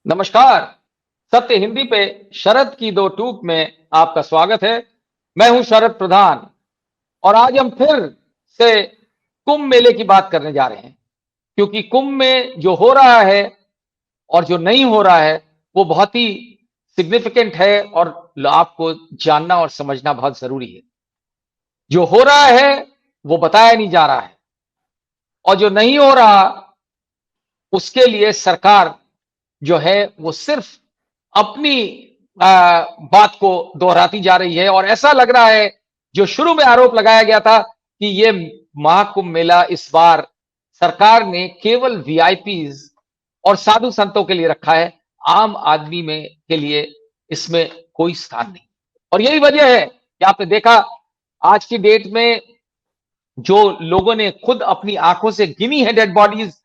नमस्कार। सत्य हिंदी पे शरद की दो टूक में आपका स्वागत है। मैं हूं शरद प्रधान और आज हम फिर से कुंभ मेले की बात करने जा रहे हैं, क्योंकि कुंभ में जो हो रहा है और जो नहीं हो रहा है वो बहुत ही सिग्निफिकेंट है और आपको जानना और समझना बहुत जरूरी है। जो हो रहा है वो बताया नहीं जा रहा है और जो नहीं हो रहा उसके लिए सरकार जो है वो सिर्फ अपनी बात को दोहराती जा रही है। और ऐसा लग रहा है, जो शुरू में आरोप लगाया गया था कि ये महाकुंभ मेला इस बार सरकार ने केवल वीआईपीज और साधु संतों के लिए रखा है, आम आदमी में के लिए इसमें कोई स्थान नहीं। और यही वजह है कि आपने देखा आज की डेट में जो लोगों ने खुद अपनी आंखों से गिनी है डेड बॉडीज,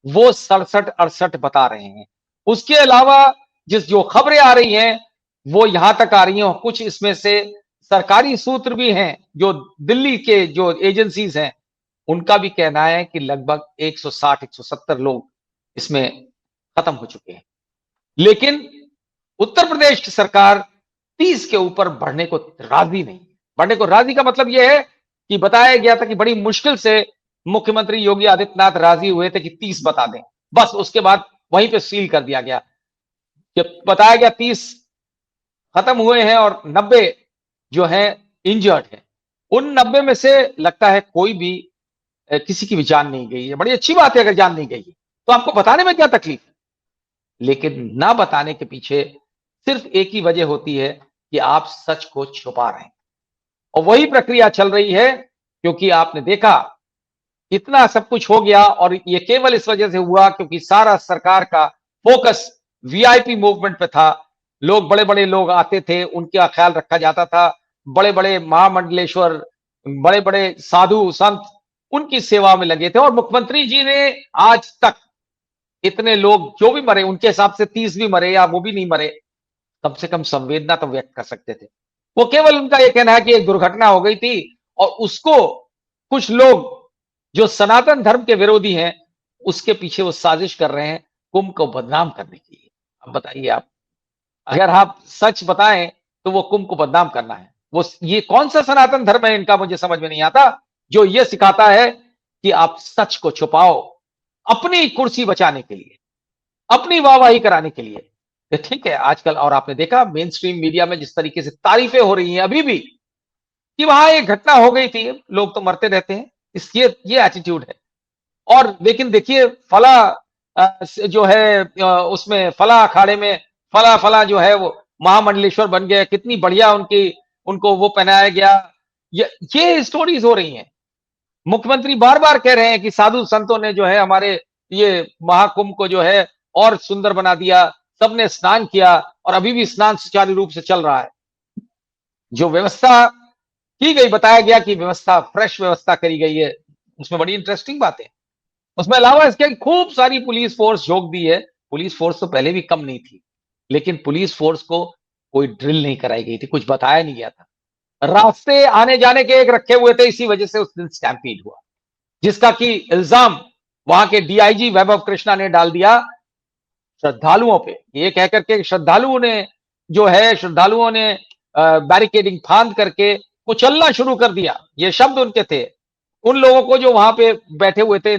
वो 67-68 बता रहे हैं। उसके अलावा जिस जो खबरें आ रही हैं वो यहां तक आ रही हैं, और कुछ इसमें से सरकारी सूत्र भी हैं, जो दिल्ली के जो एजेंसीज हैं उनका भी कहना है कि लगभग 160-170 लोग इसमें खत्म हो चुके हैं। लेकिन उत्तर प्रदेश की सरकार 30 के ऊपर बढ़ने को राजी नहीं। बढ़ने को राजी का मतलब यह है कि बताया गया था कि बड़ी मुश्किल से मुख्यमंत्री योगी आदित्यनाथ राजी हुए थे कि 30 बता दें, बस उसके बाद वहीं पे सील कर दिया गया। जब बताया गया 30 खत्म हुए हैं और 90 जो है इंजर्ड है। उन 90 में से लगता है कोई भी किसी की भी जान नहीं गई है। बड़ी अच्छी बात है अगर जान नहीं गई है, तो आपको बताने में क्या तकलीफ है। लेकिन ना बताने के पीछे सिर्फ एक ही वजह होती है कि आप सच को छुपा रहे हैं, और वही प्रक्रिया चल रही है। क्योंकि आपने देखा इतना सब कुछ हो गया, और ये केवल इस वजह से हुआ क्योंकि सारा सरकार का फोकस वीआईपी मूवमेंट पे था। लोग, बड़े बड़े लोग आते थे, उनका ख्याल रखा जाता था। बड़े बड़े महामंडलेश्वर, बड़े बड़े साधु संत उनकी सेवा में लगे थे। और मुख्यमंत्री जी ने आज तक इतने लोग जो भी मरे, उनके हिसाब से 30 भी मरे या वो भी नहीं मरे, कम से कम संवेदना तो व्यक्त कर सकते थे। वो केवल उनका ये कहना है कि एक दुर्घटना हो गई थी, और उसको कुछ लोग जो सनातन धर्म के विरोधी हैं उसके पीछे वो साजिश कर रहे हैं कुंभ को बदनाम करने के लिए। अब बताइए आप, अगर आप सच बताएं तो वो कुंभ को बदनाम करना है। वो ये कौन सा सनातन धर्म है इनका, मुझे समझ में नहीं आता, जो ये सिखाता है कि आप सच को छुपाओ अपनी कुर्सी बचाने के लिए, अपनी वाहवाही कराने के लिए। तो ठीक है, आजकल और आपने देखा मेन स्ट्रीम मीडिया में जिस तरीके से तारीफें हो रही हैं अभी भी कि वहां एक घटना हो गई थी, लोग तो मरते रहते हैं, इस ये एटीट्यूड है। और लेकिन देखिए फला जो है उसमें फला अखाड़े में फला फला जो है वो महामंडलेश्वर बन गए, कितनी बढ़िया उनकी उनको वो पहनाया गया। ये स्टोरीज हो रही हैं। मुख्यमंत्री बार बार कह रहे हैं कि साधु संतों ने जो है हमारे ये महाकुंभ को जो है और सुंदर बना दिया, सबने स्नान किया, और अभी भी स्नान सुचारू रूप से चल रहा है। जो व्यवस्था की गई, बताया गया कि व्यवस्था फ्रेश व्यवस्था करी गई है, उसमें बड़ी इंटरेस्टिंग बात है। उसमें अलावा इसके खूब सारी पुलिस फोर्स झोंक दी है। पुलिस फोर्स तो पहले भी कम नहीं थी, लेकिन पुलिस फोर्स को कोई ड्रिल नहीं कराई गई थी, कुछ बताया नहीं गया था। रास्ते आने जाने के एक रखे हुए थे, इसी वजह से उस दिन स्टैम्पीड हुआ, जिसका कि इल्जाम वहां के डीआईजी वैभव कृष्णा ने डाल दिया श्रद्धालुओं पे, ये कहकर के श्रद्धालुओं ने बैरिकेडिंग फांद करके कुचलना शुरू कर दिया। ये शब्द उनके थे उन लोगों को जो वहां पे बैठे हुए थे,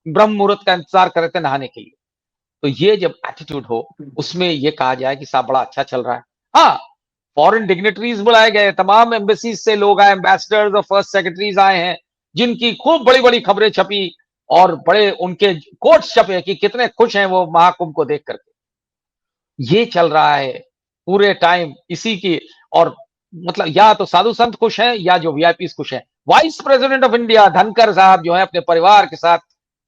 ब्रह्म मुहूर्त का इंतजार कर रहे थे नहाने के लिए। तो ये जब एटीट्यूड हो, उसमें ये कहा जाए कि साहब बड़ा अच्छा चल रहा है। हाँ, फॉरेन डिग्नेटरीज बुलाए गए, तमाम एम्बेसीज से लोग आए, एम्बेसडर्स और फर्स्ट सेक्रेटरीज आए हैं, जिनकी खूब बड़ी बड़ी खबरें छपी, और बड़े उनके कोट्स छपे कि कितने खुश हैं वो महाकुंभ को देख करके। ये चल रहा है पूरे टाइम इसी की। और मतलब या तो साधु संत खुश हैं या जो वीआईपी खुश हैं। Vice president of India Dhankhar साहब जो है अपने परिवार के साथ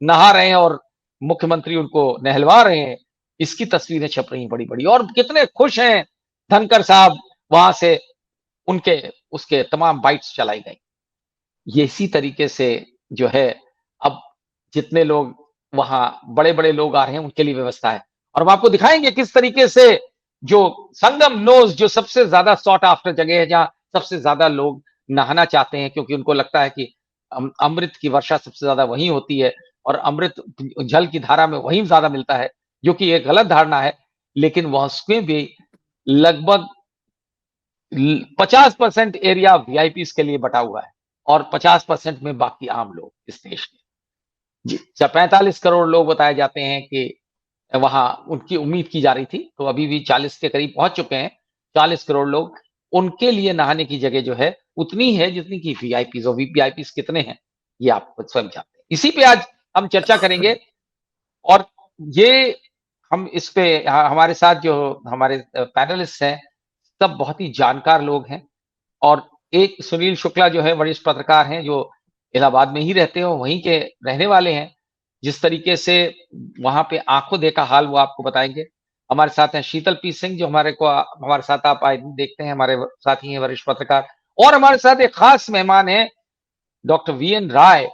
नहा रहे हैं, और मुख्यमंत्री उनको नहलवा रहे हैं, इसकी तस्वीरें छप रही बड़ी बड़ी, और कितने खुश हैं धनखड़ साहब। वहां से उनके उसके तमाम बाइट्स चलाई गई। ये इसी तरीके से जो है अब जितने लोग वहां बड़े बड़े लोग आ रहे हैं उनके लिए व्यवस्था है। और हम आपको दिखाएंगे किस तरीके से जो संगम नोज, जो सबसे ज्यादा सॉट आफ्टर जगह है, जहां सबसे ज्यादा लोग नहाना चाहते हैं, क्योंकि उनको लगता है कि अमृत की वर्षा सबसे ज्यादा वहीं होती है, और अमृत जल की धारा में वहीं ज्यादा मिलता है, जो कि एक गलत धारणा है। लेकिन वह उसमें भी लगभग 50% एरिया वीआईपी के लिए बटा हुआ है और 50% में बाकी आम लोग इस देश के। जी, 45 करोड़ लोग बताए जाते हैं कि वहां उनकी उम्मीद की जा रही थी, तो अभी भी 40 के करीब पहुंच चुके हैं। 40 करोड़ लोग, उनके लिए नहाने की जगह जो है उतनी है जितनी की वीआईपी। और वीआईपी कितने हैं ये आप स्वयं जानते हैं। इसी पे आज हम चर्चा करेंगे और ये हम इस पे हमारे साथ जो हमारे पैनलिस्ट हैं सब बहुत ही जानकार लोग हैं। और एक सुनील शुक्ला जो है वरिष्ठ पत्रकार हैं, जो इलाहाबाद में ही रहते हो, वहीं के रहने वाले हैं। जिस तरीके से वहां पे आंखों देखा हाल वो आपको बताएंगे। हमारे साथ हैं शीतल पी सिंह, जो हमारे साथ आप आए दिन देखते हैं, हमारे साथी हैं वरिष्ठ पत्रकार। और हमारे साथ एक खास मेहमान है डॉक्टर वीएन राय,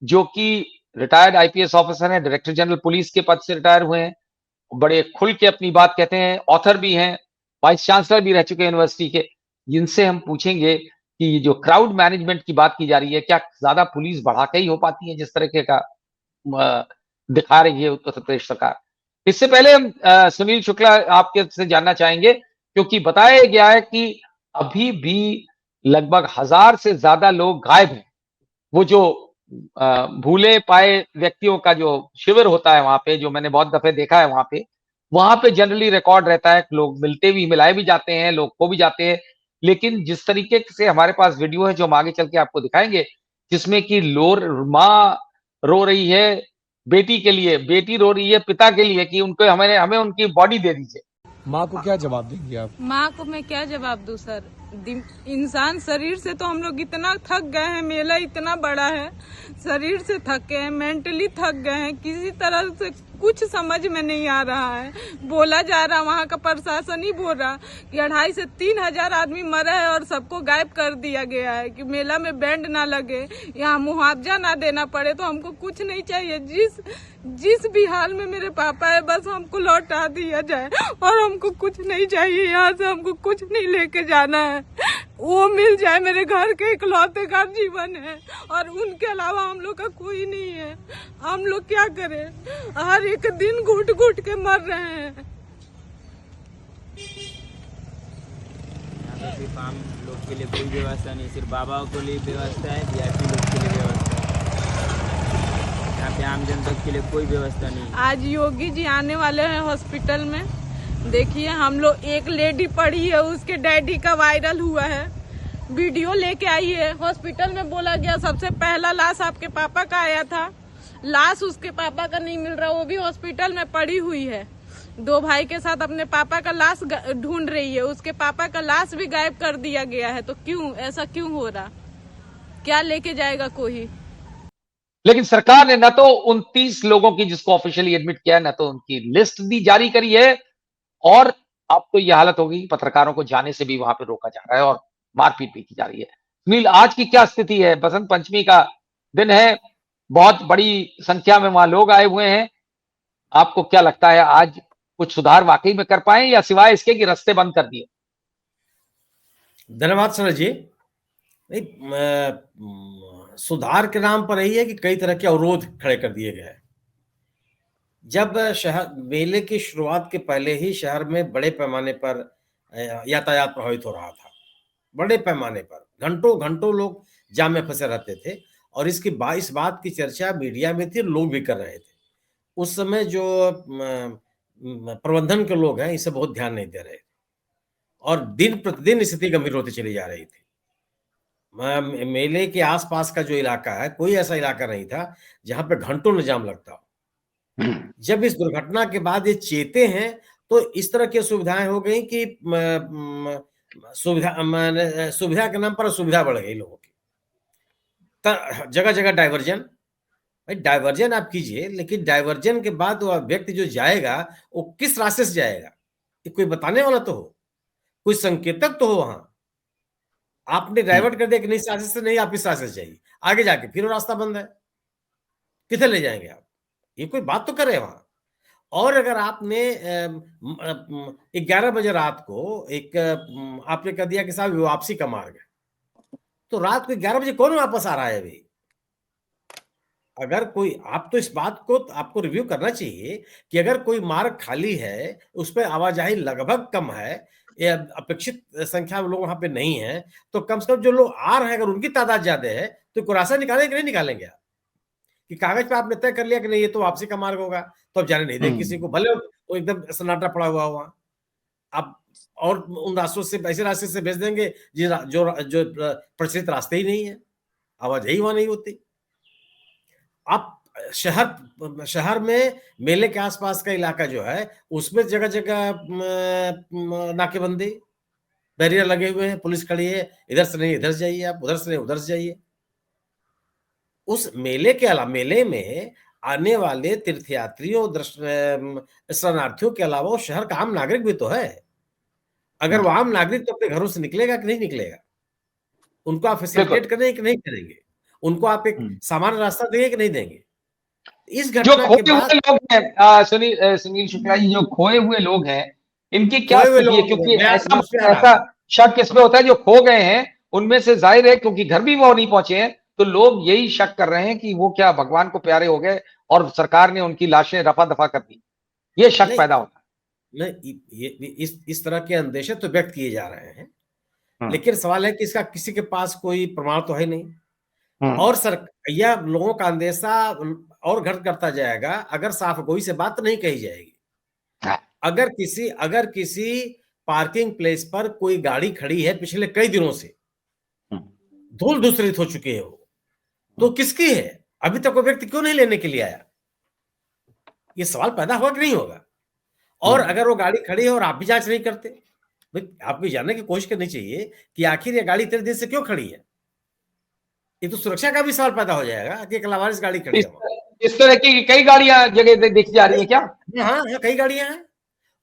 जो कि रिटायर्ड आईपीएस ऑफिसर हैं, डायरेक्टर जनरल पुलिस के पद से रिटायर हुए हैं, बड़े खुल के अपनी बात कहते हैं, ऑथर भी हैं, वाइस चांसलर भी रह चुके हैं यूनिवर्सिटी के। जिनसे हम पूछेंगे कि जो क्राउड मैनेजमेंट की बात की जा रही है, क्या ज्यादा पुलिस बढ़ा के ही हो पाती है जिस तरीके का दिखा रही है उत्तर प्रदेश सरकार। इससे पहले हम सुनील शुक्ला आपके से जानना चाहेंगे, क्योंकि बताया गया है कि अभी भी लगभग 1000 से ज्यादा लोग गायब हैं। वो जो भूले पाए व्यक्तियों का जो शिविर होता है वहां पे, जो मैंने बहुत दफे देखा है वहां पे जनरली रिकॉर्ड रहता है, लोग मिलाए भी जाते हैं, लोग खो भी जाते हैं। लेकिन जिस तरीके से हमारे पास वीडियो है जो हम आगे चल के आपको दिखाएंगे, जिसमें कि लोर माँ रो रही है बेटी के लिए, बेटी रो रही है पिता के लिए कि उनको हमें उनकी बॉडी दे दीजिए। माँ को क्या जवाब देंगे आप? माँ को मैं क्या जवाब दूं सर। इंसान शरीर से तो हम लोग इतना थक गए हैं, मेला इतना बड़ा है, शरीर से थक गए हैं, मेंटली थक गए हैं, किसी तरह से कुछ समझ में नहीं आ रहा है। बोला जा रहा, वहाँ का प्रशासन ही बोल रहा कि 2500 से 3000 आदमी मरा है और सबको गायब कर दिया गया है कि मेला में बैंड ना लगे, यहाँ मुआवजा ना देना पड़े। तो हमको कुछ नहीं चाहिए, जिस भी हाल में मेरे पापा है बस हमको लौटा दिया जाए और हमको कुछ नहीं चाहिए। यहाँ से हमको कुछ नहीं लेके जाना है, वो मिल जाए। मेरे घर के इकलौते का जीवन है और उनके अलावा हम लोग का कोई नहीं है। हम लोग क्या करें, हर एक दिन घुट घुट के मर रहे हैं। सिर्फ आम लोग के लिए कोई व्यवस्था नहीं, सिर्फ बाबाओं के लिए व्यवस्था है, वीआईपी लोग के लिए व्यवस्था है। यहाँ पे आम जनता के लिए कोई व्यवस्था नहीं। आज योगी जी आने वाले हैं हॉस्पिटल में। देखिए, हम लोग एक लेडी पड़ी है, उसके डैडी का वायरल हुआ है, वीडियो लेके आई है। हॉस्पिटल में बोला गया सबसे पहला लाश आपके पापा का आया था, लाश उसके पापा का नहीं मिल रहा, वो भी हॉस्पिटल में पड़ी हुई है। 2 भाई के साथ अपने पापा का लाश ढूंढ रही है, उसके पापा का लाश भी गायब कर दिया गया है। तो क्यों ऐसा क्यों हो रहा, क्या लेके जाएगा कोई? लेकिन सरकार ने न तो 29 लोगों की जिसको ऑफिशियली एडमिट किया है, न तो उनकी लिस्ट दी जारी करी है, और अब तो यह हालत होगी पत्रकारों को जाने से भी वहां पे रोका जा रहा है और मारपीट भी की जा रही है। सुनील, आज की क्या स्थिति है? बसंत पंचमी का दिन है, बहुत बड़ी संख्या में वहां लोग आए हुए हैं। आपको क्या लगता है आज कुछ सुधार वाकई में कर पाए, या सिवाय इसके कि रास्ते बंद कर दिए? धन्यवाद सर जी। नहीं, सुधार के नाम पर यही है कि कई तरह के अवरोध खड़े कर दिए गए हैं। जब शहर मेले की शुरुआत के पहले ही शहर में बड़े पैमाने पर यातायात प्रभावित हो रहा था, बड़े पैमाने पर घंटों घंटों लोग जाम में फंसे रहते थे और इस बात की चर्चा मीडिया में थी, लोग भी कर रहे थे। उस समय जो प्रबंधन के लोग हैं इसे बहुत ध्यान नहीं दे रहे थे और दिन प्रतिदिन स्थिति गंभीर होती चली जा रही थी। मेले के आसपास का जो इलाका है, कोई ऐसा इलाका नहीं था जहां पे घंटों में जाम लगता हो। जब इस दुर्घटना के बाद ये चेते हैं तो इस तरह की सुविधाएं हो गई कि सुविधा के नाम पर असुविधा बढ़ गई लोगों की। जगह जगह डाइवर्जन, भाई डाइवर्जन आप कीजिए, लेकिन डाइवर्जन के बाद वो व्यक्ति जो जाएगा वो किस रास्ते से जाएगा, ये कोई बताने वाला तो हो, कोई संकेतक तो हो। वहां आपने डाइवर्ट कर दिया कि नहीं, इस रास्ते से नहीं, आप इस रास्ते से जाइए, आगे जाके फिर वो रास्ता बंद है, किधर ले जाएंगे आप? ये कोई बात तो करे वहां। और अगर आपने 11 बजे रात को एक आपने कह दिया कि साहब वापसी का मार्ग है, तो रात को 11 बजे कौन वापस आ रहा है अभी? अगर कोई, आप तो इस बात को आपको रिव्यू करना चाहिए कि अगर कोई मार्ग खाली है, उस पे आवाजाही लगभग कम है या अपेक्षित संख्या में लोग वहां पे नहीं है, तो कम से कम जो लोग आ रहे हैं अगर उनकी तादाद ज्यादा है तो कोई रास्ता निकालेंगे कि नहीं निकालेंगे आप? कि कागज पे आपने तय कर लिया कि नहीं ये तो वापसी का मार्ग होगा, तो अब जाने नहीं देंगे किसी को, भले वो एकदम सन्नाटा पड़ा हुआ हो वहां। आप और उन रास्तों से, ऐसे रास्ते से भेज देंगे जो जो प्रचलित रास्ते ही नहीं है, आवाजाही वहां नहीं होती। आप शहर शहर में मेले के आसपास का इलाका जो है उसमें जगह जगह नाकेबंदी, बैरियर लगे हुए हैं, पुलिस खड़ी है, इधर से नहीं इधर जाइए, आप उधर से नहीं उधर से जाइए। उस मेले के अलावा, मेले में आने वाले तीर्थयात्रियों, शरणार्थियों के अलावा वो शहर का आम नागरिक भी तो है। अगर वो आम नागरिक तो अपने घरों से निकलेगा कि नहीं निकलेगा? उनको आप फैसिलिटेट करेंगे कि नहीं करेंगे? उनको आप एक सामान्य रास्ता देंगे कि नहीं देंगे? इस जो घटना खोए के हुए बाद लोग हैं, सुनील शुक्ला जी, जो खोए हुए लोग हैं, इनकी क्या खोए हुए स्थिति है? लोग, क्योंकि मैं ऐसा उस पे आ रहा ऐसा था। शक इसमें होता है जो खो गए हैं उनमें से जाहिर है, क्योंकि घर भी वो नहीं पहुंचे हैं, तो लोग यही शक कर रहे हैं कि वो क्या भगवान को प्यारे हो गए और सरकार ने उनकी लाशें रफा दफा कर दी। ये शक नहीं पैदा होता नहीं, ये इस तरह के अंदेशे तो व्यक्त किए जा रहे हैं, है। लेकिन सवाल है कि इसका किसी के पास कोई प्रमाण तो है नहीं। हम्म, और सर, यह लोगों का अंदेशा और घट करता जाएगा अगर साफ गोई से बात नहीं कही जाएगी। हाँ, अगर किसी पार्किंग प्लेस पर कोई गाड़ी खड़ी है पिछले कई दिनों से, हम्म, धूल धूसरित हो चुकी है वो, तो किसकी है? अभी तक वो व्यक्ति क्यों नहीं लेने के लिए आया? ये सवाल पैदा होगा कि नहीं होगा? और अगर वो गाड़ी खड़ी है और आप भी जांच नहीं करते, भाई आपको जानने की कोशिश करनी चाहिए कि आखिर ये गाड़ी इतने दिन से क्यों खड़ी है। ये तो सुरक्षा का भी सवाल पैदा हो जाएगा कि एक लावारिस गाड़ी खड़ी है वहां। इस तरह की कई गाड़ियां जगह देखी जा रही है क्या? हाँ हाँ, कई गाड़ियां हैं।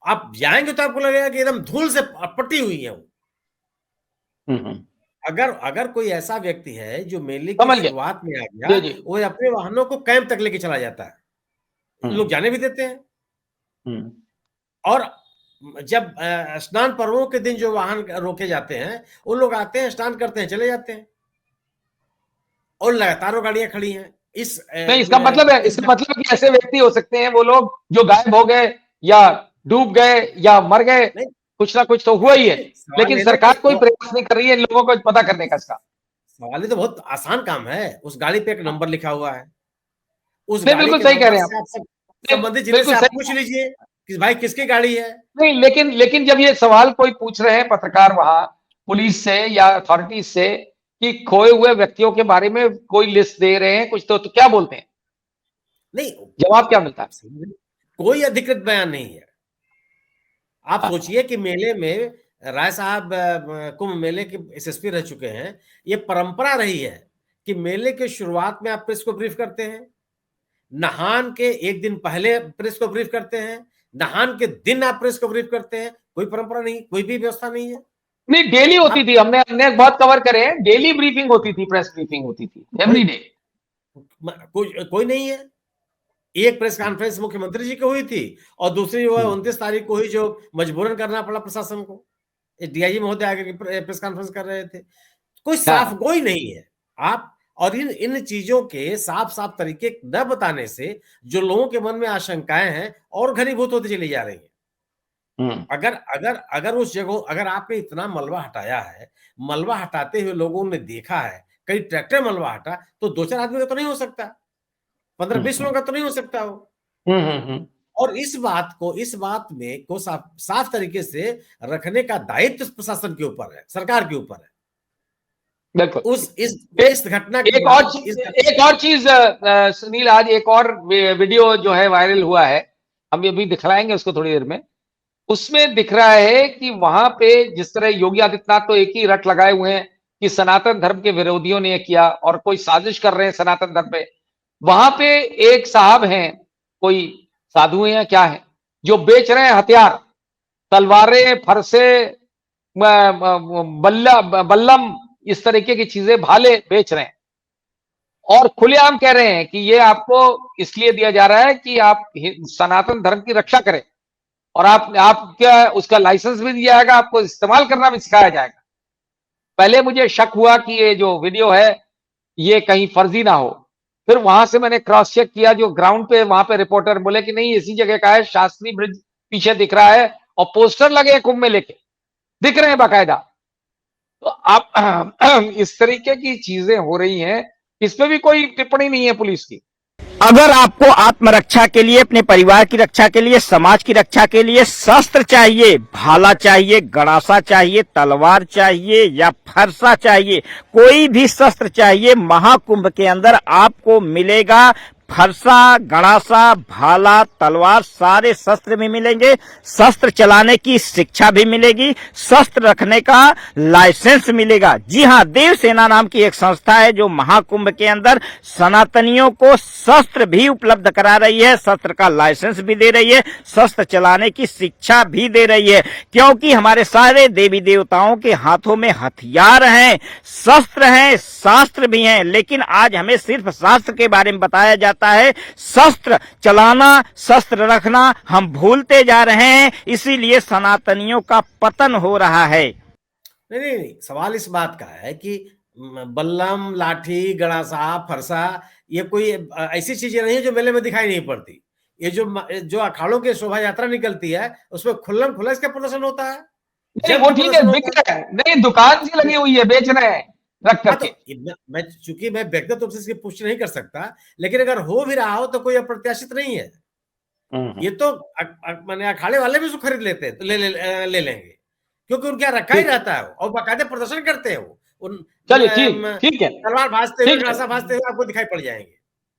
आप जाएंगे तो आपको लगेगा कि एकदम धूल से पट्टी हुई है वो। अगर अगर कोई ऐसा व्यक्ति है जो मेले की समझ गया। शुरुआत में आ जी गया, जी। वो अपने वाहनों को कैंप तक लेके चला जाता है, लोग जाने भी देते हैं। और जब स्नान पर्वों के दिन जो वाहन रोके जाते हैं, वो लोग आते हैं, स्नान करते हैं, चले जाते हैं, और लगातार वो गाड़ियां खड़ी हैं। नहीं, इसका मतलब है, इसका मतलब कि ऐसे व्यक्ति हो सकते हैं वो लोग जो गायब हो गए या डूब गए या मर गए, नहीं, कुछ ना कुछ तो हुआ ही है, सवाल लेकिन ये ना सरकार कि कोई प्रयास नहीं कर रही है इन लोगों को पता करने का। इसका सवाल ये तो बहुत आसान काम है। उस गाड़ी पे एक नंबर लिखा हुआ है, उस नहीं, गाड़ी बिल्कुल के सही कह नंबर रहे हैं से आप। आप सब नहीं, संबंधित जिले बिल्कुल से आप सही। पूछ लीजिए कि भाई किसकी गाड़ी है। नहीं, लेकिन लेकिन जब ये सवाल कोई पूछ रहे हैं पत्रकार वहां पुलिस से या अथॉरिटीज से कि खोए हुए व्यक्तियों के बारे में कोई लिस्ट दे रहे हैं कुछ, तो क्या बोलते हैं? नहीं, जवाब क्या मिलता है? कोई अधिकृत बयान नहीं है। आप हाँ, सोचिए कि मेले में राय साहब कुंभ मेले के एसएसपी रह चुके हैं। ये परंपरा रही है कि मेले के शुरुआत में आप प्रेस को ब्रीफ करते हैं, नहान के एक दिन पहले प्रेस को ब्रीफ करते हैं, नहान के दिन आप प्रेस को ब्रीफ करते हैं। कोई परंपरा नहीं, कोई भी व्यवस्था नहीं है। नहीं, डेली होती आप थी, हमने हमने बहुत कवर करे हैं, डेली ब्रीफिंग होती थी, प्रेस ब्रीफिंग होती थी एवरी डे। कोई नहीं है। एक प्रेस कॉन्फ्रेंस मुख्यमंत्री जी की हुई थी और दूसरी वो 29 तारीख को हुई जो मजबूरन करना पड़ा प्रशासन को। डीआईजी महोदय आगे प्रेस कॉन्फ्रेंस कर रहे थे। कोई साफ हाँ, गोई नहीं है। आप और इन चीजों के साफ साफ तरीके न बताने से जो लोगों के मन में आशंकाएं हैं और घनीभूत होती चली जा रही है। अगर अगर अगर उस जगह, अगर आपने इतना मलबा हटाया है, मलबा हटाते हुए लोगों ने देखा है, कई ट्रैक्टर मलबा हटा, तो 2-4 आदमी का तो नहीं हो सकता, 15-20 लोगों का तो नहीं हो सकता वो। और इस बात में को साफ तरीके से रखने का दायित्व प्रशासन के ऊपर है, सरकार के ऊपर है। बिल्कुल। इस घटना के एक बाद एक और चीज सुनील, आज एक और वीडियो जो है वायरल हुआ है, हम ये भी दिखलाएंगे उसको थोड़ी देर में। उसमें दिख रहा है कि वहां पे जिस तरह योगी आदित्यनाथ तो एक ही रट लगाए हुए हैं कि सनातन धर्म के विरोधियों ने किया और कोई साजिश कर रहे हैं सनातन धर्म पे। वहां पे एक साहब हैं, कोई साधु हैं या क्या है, जो बेच रहे हैं हथियार, तलवारें, फरसे, बल्लम, इस तरीके की चीजें, भाले बेच रहे हैं और खुलेआम कह रहे हैं कि ये आपको इसलिए दिया जा रहा है कि आप सनातन धर्म की रक्षा करें और आप क्या उसका लाइसेंस भी दिया जाएगा, आपको इस्तेमाल करना भी सिखाया जाएगा। पहले मुझे शक हुआ कि ये जो वीडियो है ये कहीं फर्जी ना हो, फिर वहां से मैंने क्रॉस चेक किया, जो ग्राउंड पे वहां पे रिपोर्टर बोले कि नहीं इसी जगह का है, शास्त्री ब्रिज पीछे दिख रहा है और पोस्टर लगे हैं कुंभ मेले के, दिख रहे हैं बाकायदा। तो आप इस तरीके की चीजें हो रही हैं, इस पे भी कोई टिप्पणी नहीं है पुलिस की। अगर आपको आत्मरक्षा के लिए, अपने परिवार की रक्षा के लिए, समाज की रक्षा के लिए शस्त्र चाहिए, भाला चाहिए, गड़ासा चाहिए, तलवार चाहिए या फरसा चाहिए, कोई भी शस्त्र चाहिए, महाकुंभ के अंदर आपको मिलेगा। फरसा, गड़ासा, भाला, तलवार सारे शस्त्र भी मिलेंगे। शस्त्र चलाने की शिक्षा भी मिलेगी, शस्त्र रखने का लाइसेंस मिलेगा। जी हां, देव सेना नाम की एक संस्था है जो महाकुंभ के अंदर सनातनियों को शस्त्र भी उपलब्ध करा रही है, शस्त्र का लाइसेंस भी दे रही है, शस्त्र चलाने की शिक्षा भी दे रही है। क्योंकि हमारे सारे देवी देवताओं के हाथों में हथियार हैं, शस्त्र हैं, शास्त्र भी हैं, लेकिन आज हमें सिर्फ शास्त्र के बारे में बताया जाता है। शस्त्र चलाना, शस्त्र रखना हम भूलते जा रहे हैं, इसीलिए सनातनियों का पतन हो रहा है। नहीं नहीं नहीं, सवाल इस बात का है कि बल्लम, लाठी, गड़ासा, फरसा ये कोई ऐसी चीजें नहीं है जो मेले में दिखाई नहीं पड़ती। ये जो अखाड़ों की शोभा यात्रा निकलती है उसमें खुल्लम खुल्ला इसका प्रदर्शन होता है। नहीं वो ठीक है, बिक रहा है, नहीं दुकान सी लगी हुई है, बेच रहे हैं रख हाँ, तो करके। मैं चूंकि मैं व्यक्तिगत रूप से इसकी पुष्टि नहीं कर सकता, लेकिन अगर हो भी रहा हो तो कोई अप्रत्याशित नहीं है। ये तो मैंने अखाड़े वाले भी उसको खरीद लेते हैं, तो ले लेंगे, क्योंकि उनके यहाँ रखा ही रहता है और बाकायदे प्रदर्शन करते हैं वो। चलिए ठीक है, तलवार भाजते हुए, ठीक है, गड़ासा भाजते हुए आपको दिखाई पड़ जाएंगे।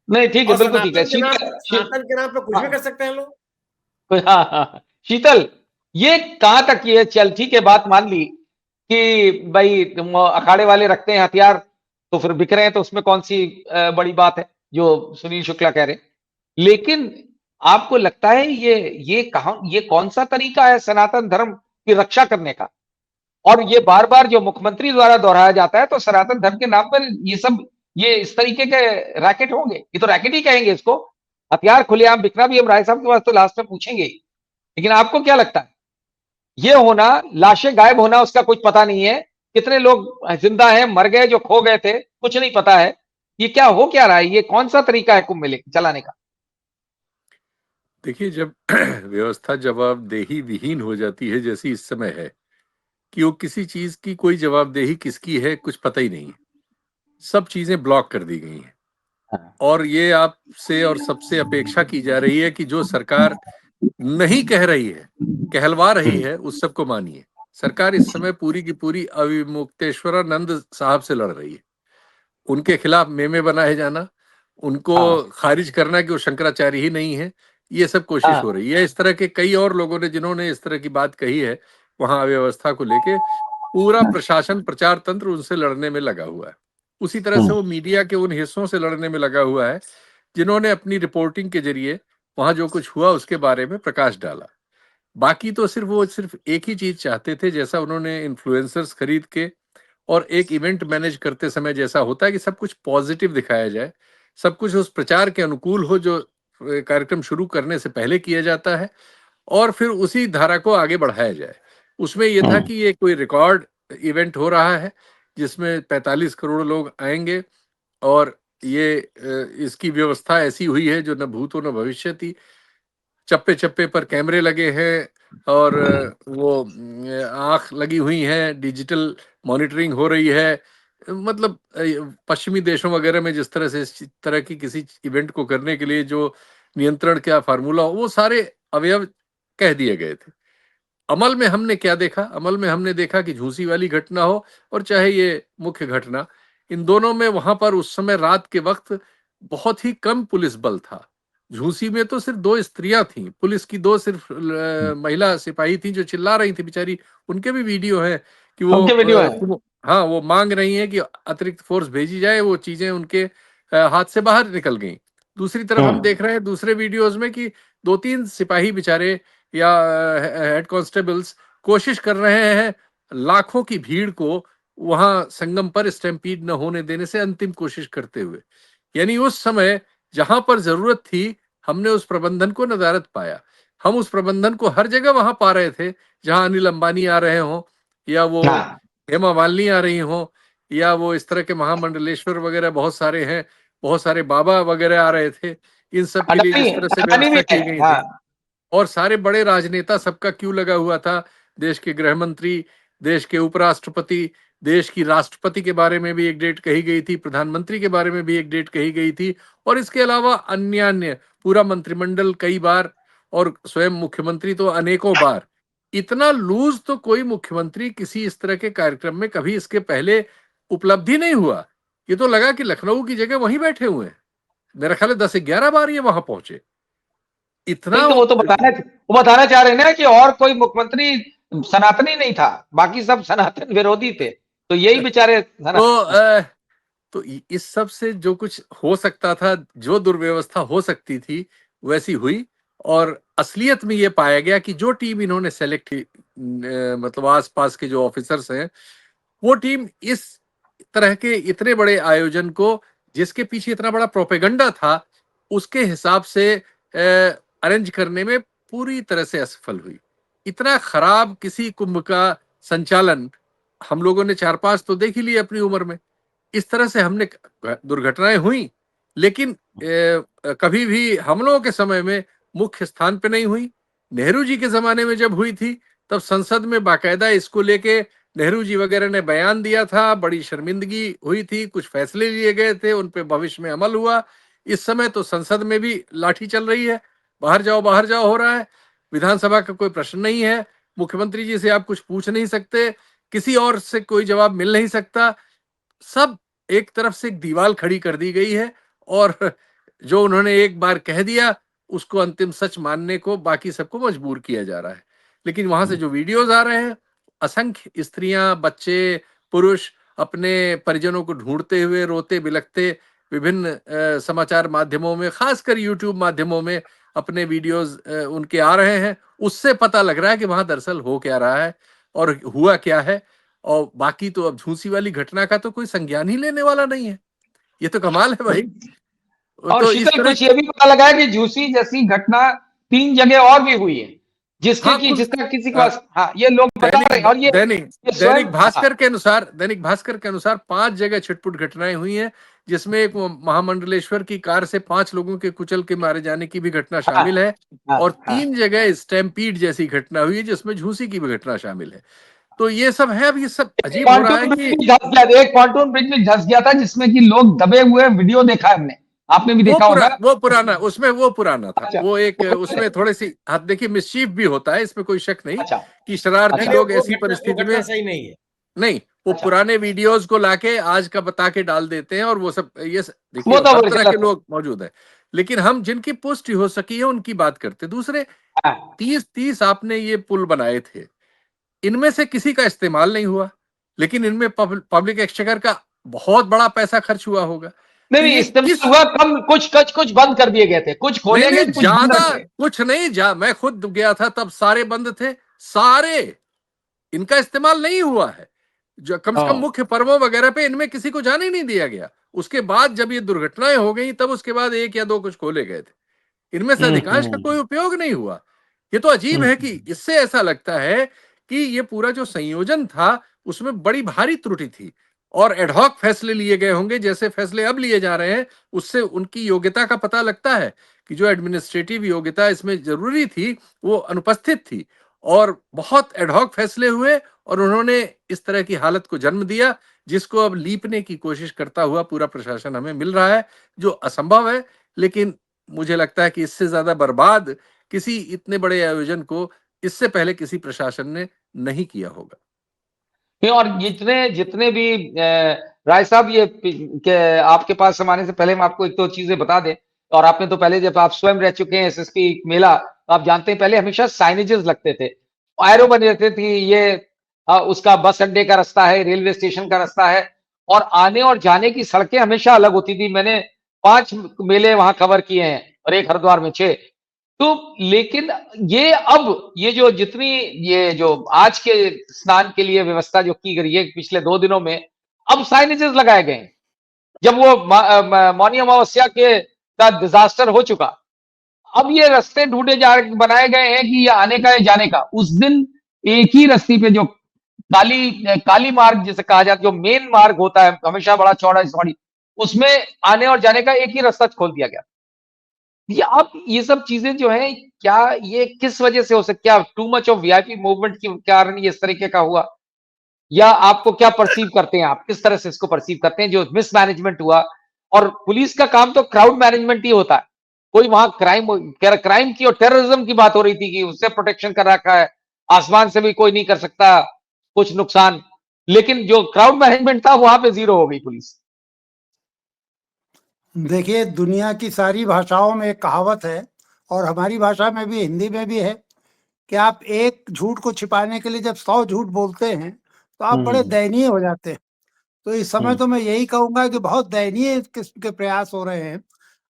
नहीं ठीक है, और बिल्कुल ठीक है। सनातन के नाम पे कुछ भी कर सकते हैं लोग। हाँ हाँ शीतल, ये कहां तक ये चल, ठीक है बात मान ली कि भाई तुम अखाड़े वाले रखते हैं हथियार तो फिर बिक रहे हैं, तो उसमें कौन सी बड़ी बात है जो सुनील शुक्ला कह रहे हैं। लेकिन आपको लगता है ये कौन सा तरीका है सनातन धर्म की रक्षा करने का? और ये बार बार जो मुख्यमंत्री द्वारा दोहराया जाता है, तो सनातन धर्म के नाम पर ये इस तरीके के रैकेट होंगे, ये तो रैकेट ही कहेंगे इसको। हथियार खुलेआम बिकना भी हम राय साहब के पास तो लास्ट में पूछेंगे, लेकिन आपको क्या लगता है ये होना, लाशें गायब होना, उसका कुछ पता नहीं है, कितने लोग जिंदा हैं, मर गए, जो खो गए थे, कुछ नहीं पता है, ये क्या रहा है, ये कौन सा तरीका है कुंभ मेले चलाने का? देखिए, जब व्यवस्था जवाबदेही विहीन हो जाती है जैसी इस समय है, कि वो किसी चीज की कोई जवाबदेही किसकी है कुछ पता ही नहीं है, सब चीजें ब्लॉक कर दी गई हैं। और ये आपसे और सबसे अपेक्षा की जा रही है कि जो सरकार नहीं कह रही है, कहलवा रही है, उस सबको मानिए। सरकार इस समय पूरी की पूरी अविमुक्तेश्वरानंद साहब से लड़ रही है। उनके खिलाफ मेमे बनाए जाना, उनको खारिज करना कि वो शंकराचार्य ही नहीं है, ये सब कोशिश हो रही है। इस तरह के कई और लोगों ने जिन्होंने इस तरह की बात कही है, वहां अव्यवस्था को लेके पूरा प्रशासन, प्रचार तंत्र उनसे लड़ने में लगा हुआ है। उसी तरह से वो मीडिया के उन हिस्सों से लड़ने में लगा हुआ है जिन्होंने अपनी रिपोर्टिंग के जरिए वहां जो कुछ हुआ उसके बारे में प्रकाश डाला। बाकी तो सिर्फ एक ही चीज चाहते थे, जैसा उन्होंने इन्फ्लुएंसर्स खरीद के और एक इवेंट मैनेज करते समय जैसा होता है कि सब कुछ पॉजिटिव दिखाया जाए, सब कुछ उस प्रचार के अनुकूल हो जो कार्यक्रम शुरू करने से पहले किया जाता है, और फिर उसी धारा को आगे बढ़ाया जाए। उसमें यह था कि ये कोई रिकॉर्ड इवेंट हो रहा है जिसमें 45 करोड़ लोग आएंगे, और ये इसकी व्यवस्था ऐसी हुई है जो न भूतो न भविष्य थी। चप्पे चप्पे पर कैमरे लगे हैं और वो आंख लगी हुई है, डिजिटल मॉनिटरिंग हो रही है। मतलब पश्चिमी देशों वगैरह में जिस तरह से इस तरह की किसी इवेंट को करने के लिए जो नियंत्रण का फार्मूला हो, वो सारे अवयव कह दिए गए थे। अमल में हमने क्या देखा? अमल में हमने देखा कि झूसी वाली घटना हो और चाहे ये मुख्य घटना, इन दोनों में वहां पर उस समय रात के वक्त बहुत ही कम पुलिस बल था। झूसी में तो सिर्फ 2 स्त्रियां थीं, पुलिस की 2 सिर्फ महिला सिपाही थी जो चिल्ला रही थी बेचारी। उनके भी वीडियो है कि वो हाँ, वो मांग रही हैं कि अतिरिक्त फोर्स भेजी जाए, वो चीजें उनके हाथ से बाहर निकल गई। दूसरी तरफ हम देख रहे हैं दूसरे वीडियोज में कि 2-3 सिपाही बेचारे या हेड कांस्टेबल्स कोशिश कर रहे हैं लाखों की भीड़ को वहां संगम पर स्टैम्पीड न होने देने से अंतिम कोशिश करते हुए। यानी उस समय जहां पर जरूरत थी, हमने उस प्रबंधन को नदारद पाया। हम उस प्रबंधन को हर जगह वहां पा रहे थे, जहां अनिल अंबानी आ रहे हों, या वो हेमा मालिनी आ रही हों, या वो इस तरह के महामंडलेश्वर वगैरह बहुत सारे हैं, बहुत सारे बाबा वगैरह आ रहे थे, इन सब के लिए जिस तरह से अडानी भी व्यवस्था है, की गई हाँ। थी, और सारे बड़े राजनेता सबका क्यों लगा हुआ था, देश के गृह मंत्री, देश के उपराष्ट्रपति, देश की राष्ट्रपति के बारे में भी एक डेट कही गई थी, प्रधानमंत्री के बारे में भी एक डेट कही गई थी, और इसके अलावा अन्य पूरा मंत्रिमंडल कई बार, और स्वयं मुख्यमंत्री तो अनेकों बार। इतना लूज तो कोई मुख्यमंत्री किसी इस तरह के कार्यक्रम में कभी इसके पहले उपलब्धि नहीं हुआ। ये तो लगा कि लखनऊ की जगह वहीं बैठे हुए हैं। मेरा ख्याल है 10-11 बार ये वहां पहुंचे। इतना नहीं तो वो बताना चाह रहे हैं ना कि और कोई मुख्यमंत्री सनातनी नहीं था, बाकी सब सनातन विरोधी थे, तो यही बेचारे तो इस सब से जो कुछ हो सकता था, जो दुर्व्यवस्था हो सकती थी, वैसी हुई। और असलियत में ये पाया गया कि जो टीम इन्होंने सेलेक्ट की, मतलब आसपास के जो ऑफिसर्स हैं, वो टीम इस तरह के इतने बड़े आयोजन को, जिसके पीछे इतना बड़ा प्रोपेगेंडा था, उसके हिसाब से अरेंज करने में पूरी तरह से असफल हुई। इतना खराब किसी कुंभ का संचालन हम लोगों ने 4-5 तो देख ही लिए अपनी उम्र में। इस तरह से हमने दुर्घटनाएं हुई, लेकिन कभी भी हम लोगों के समय में मुख्य स्थान पे नहीं हुई। नेहरू जी के जमाने में जब हुई थी, तब संसद में बाकायदा इसको लेके नेहरू जी वगैरह ने बयान दिया था, बड़ी शर्मिंदगी हुई थी, कुछ फैसले लिए गए थे, उन पे भविष्य में अमल हुआ। इस समय तो संसद में भी लाठी चल रही है, बाहर जाओ हो रहा है, विधानसभा का कोई प्रश्न नहीं है, मुख्यमंत्री जी से आप कुछ पूछ नहीं सकते, किसी और से कोई जवाब मिल नहीं सकता। सब एक तरफ से एक दीवार खड़ी कर दी गई है, और जो उन्होंने एक बार कह दिया उसको अंतिम सच मानने को बाकी सबको मजबूर किया जा रहा है। लेकिन वहां से जो वीडियोस आ रहे हैं, असंख्य स्त्रियां, बच्चे, पुरुष अपने परिजनों को ढूंढते हुए रोते बिलखते विभिन्न समाचार माध्यमों में, खासकर यूट्यूब माध्यमों में अपने वीडियोस उनके आ रहे हैं। उससे पता लग रहा है कि वहां दरअसल हो क्या रहा है और हुआ क्या है। और बाकी तो अब झूसी वाली घटना का तो कोई संज्ञान ही लेने वाला नहीं है। ये तो कमाल है भाई। और तो इस शीतल, तरह कुछ ये भी पता लगा है कि झूसी जैसी घटना 3 जगह और भी हुई है, हाँ, जिसका किसी के पास, हाँ, ये लोग बता रहे हैं। और ये दैनिक स्वयं, भास्कर के अनुसार 5 जगह छिटपुट घटनाएं हुई हैं, जिसमें एक महामंडलेश्वर की कार से 5 लोगों के कुचल के मारे जाने की भी घटना शामिल है, और 3 जगह स्टैम्पीड जैसी घटना हुई है, जिसमें झूसी की भी घटना शामिल है। तो ये सब है। अब ये सब अजीब हो रहा है कि एक पॉन्टून ब्रिज भी धंस गया था, जिसमें कि लोग दबे हुए, वीडियो देखा है हमने, आपने भी देखा होगा। वो पुराना था। अच्छा, वो एक उसमें थोड़ी सी हाथ, देखिए, मिसचीफ भी होता है, इसमें कोई शक नहीं अच्छा, कि शरारती अच्छा, लोग ऐसी परिस्थिति में सही नहीं है। नहीं, वो अच्छा, पुराने वीडियोस को लाके आज का बता के डाल देते हैं, और वो सब ये देखिए, वो तो हर बड़ी तरह गलत के है। लोग मौजूद है। लेकिन हम जिनकी पुष्टि हो सकी है उनकी बात करते। दूसरे हाँ, 30 आपने ये पुल बनाए थे, इनमें से किसी का इस्तेमाल नहीं हुआ, लेकिन इनमें पब्लिक एक्सचेकर का बहुत बड़ा पैसा खर्च हुआ होगा। नहीं तो नहीं, ये इस्तेमाल किस हुआ कम, कुछ बंद कर दिए गए थे, कुछ नहीं खोले गए, नहीं कुछ बंद ज्यादा थे। कुछ नहीं, मैं खुद गया था तब सारे बंद थे, सारे। इनका इस्तेमाल नहीं हुआ है। जो कम से कम हाँ, मुख्य पर्वों वगैरह पे इनमें किसी को जाने ही नहीं दिया गया। उसके बाद जब ये दुर्घटनाएं हो गई, तब उसके बाद 1 या 2 कुछ खोले गए थे। इनमें से अधिकांश का कोई उपयोग नहीं हुआ। ये तो अजीब है कि इससे ऐसा लगता है कि ये पूरा जो संयोजन था, उसमें बड़ी भारी त्रुटि थी, और एडहॉक फैसले लिए गए होंगे, जैसे फैसले अब लिए जा रहे हैं। उससे उनकी योग्यता का पता लगता है कि जो एडमिनिस्ट्रेटिव योग्यता इसमें जरूरी थी, वो अनुपस्थित थी, और बहुत एडहॉक फैसले हुए, और उन्होंने इस तरह की हालत को जन्म दिया, जिसको अब लीपने की कोशिश करता हुआ पूरा प्रशासन हमें मिल रहा है, जो असंभव है। लेकिन मुझे लगता है कि इससे ज्यादा बर्बाद किसी इतने बड़े आयोजन को इससे पहले किसी प्रशासन ने नहीं किया होगा। नहीं, और जितने जितने भी राय साहब, के आपके पास समाने से पहले मैं आपको एक दो चीजें बता दें। और आपने तो पहले, जब आप स्वयं रह चुके हैं एसएसपी मेला, तो आप जानते हैं पहले हमेशा साइनेजेस लगते थे, एरो बने रहते थे, ये उसका बस अड्डे का रास्ता है, रेलवे स्टेशन का रास्ता है, और आने और जाने की सड़कें हमेशा अलग होती थी। मैंने 5 मेले वहां कवर किए हैं, और एक हरिद्वार में 6। तो लेकिन ये जो जितनी, ये जो आज के स्नान के लिए व्यवस्था जो की गई है पिछले 2 दिनों में, अब साइनेजेस लगाए गए हैं। जब वो मौनी अमावस्या का डिजास्टर हो चुका, अब ये रास्ते बनाए गए हैं कि ये आने का या जाने का। उस दिन एक ही रास्ते पे, जो काली मार्ग जिसे कहा जाता है, जो मेन मार्ग होता है, हमेशा बड़ा चौड़ा चौड़ी, उसमें आने और जाने का एक ही रास्ता खोल दिया गया। ये सब चीजें जो है, क्या ये किस वजह से हो सकती है? Too much of VIP movement के कारण ये इस तरीके का हुआ, या आपको क्या परसीव करते हैं, आप किस तरह से इसको परसीव करते हैं जो मिसमैनेजमेंट हुआ? और पुलिस का काम तो क्राउड मैनेजमेंट ही होता है। कोई वहां क्राइम की और टेररिज्म की बात हो रही थी कि उससे प्रोटेक्शन कर रखा है, आसमान से भी कोई नहीं कर सकता कुछ नुकसान, लेकिन जो क्राउड मैनेजमेंट था वहां पे जीरो हो गई पुलिस। देखिए, दुनिया की सारी भाषाओं में एक कहावत है और हमारी भाषा में भी, हिंदी में भी है कि आप एक झूठ को छिपाने के लिए जब 100 झूठ बोलते हैं, तो आप बड़े दयनीय हो जाते हैं। तो इस समय तो मैं यही कहूँगा कि बहुत दयनीय किस्म के प्रयास हो रहे हैं।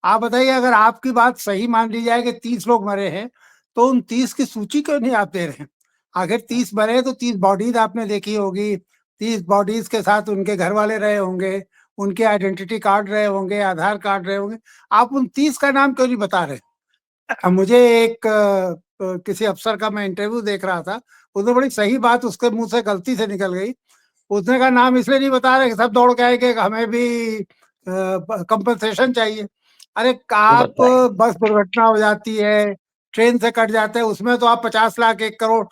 आप बताइए, अगर आपकी बात सही मान ली जाए कि 30 लोग मरे हैं, तो उन 30 की सूची क्यों नहीं आप दे रहे हैं? आखिर 30 मरे तो 30 बॉडीज़ आपने देखी होगी, 30 बॉडीज़ के साथ उनके घरवाले रहे होंगे, उनके आइडेंटिटी कार्ड रहे होंगे, आधार कार्ड रहे होंगे। आप उन 30 का नाम क्यों नहीं बता रहे? मुझे एक किसी अफ़सर का मैं इंटरव्यू देख रहा था, उसने बड़ी सही बात उसके मुँह से गलती से निकल गई। उसने कहा नाम इसलिए नहीं बता रहे कि सब दौड़ के आए कि हमें भी कंपनसेशन चाहिए। अरे आप बस दुर्घटना हो जाती है, ट्रेन से कट जाते हैं, उसमें तो आप 50 लाख 1 करोड़,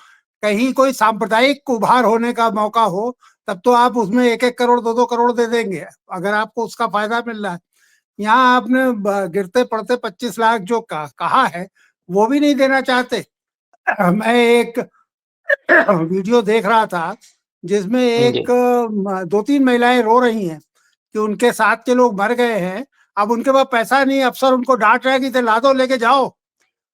कहीं कोई सांप्रदायिक उभार होने का मौका हो, तब तो आप उसमें 1-1 करोड़ 2-2 करोड़ दे देंगे, अगर आपको उसका फायदा मिल रहा है। यहाँ आपने गिरते पड़ते 25 लाख जो कहा है, वो भी नहीं देना चाहते। मैं एक वीडियो देख रहा था जिसमें एक 2-3 महिलाएं रो रही हैं कि उनके साथ के लोग मर गए हैं, अब उनके पास पैसा नहीं, अफसर उनको डांट रहा है कि ला दो, लेके जाओ।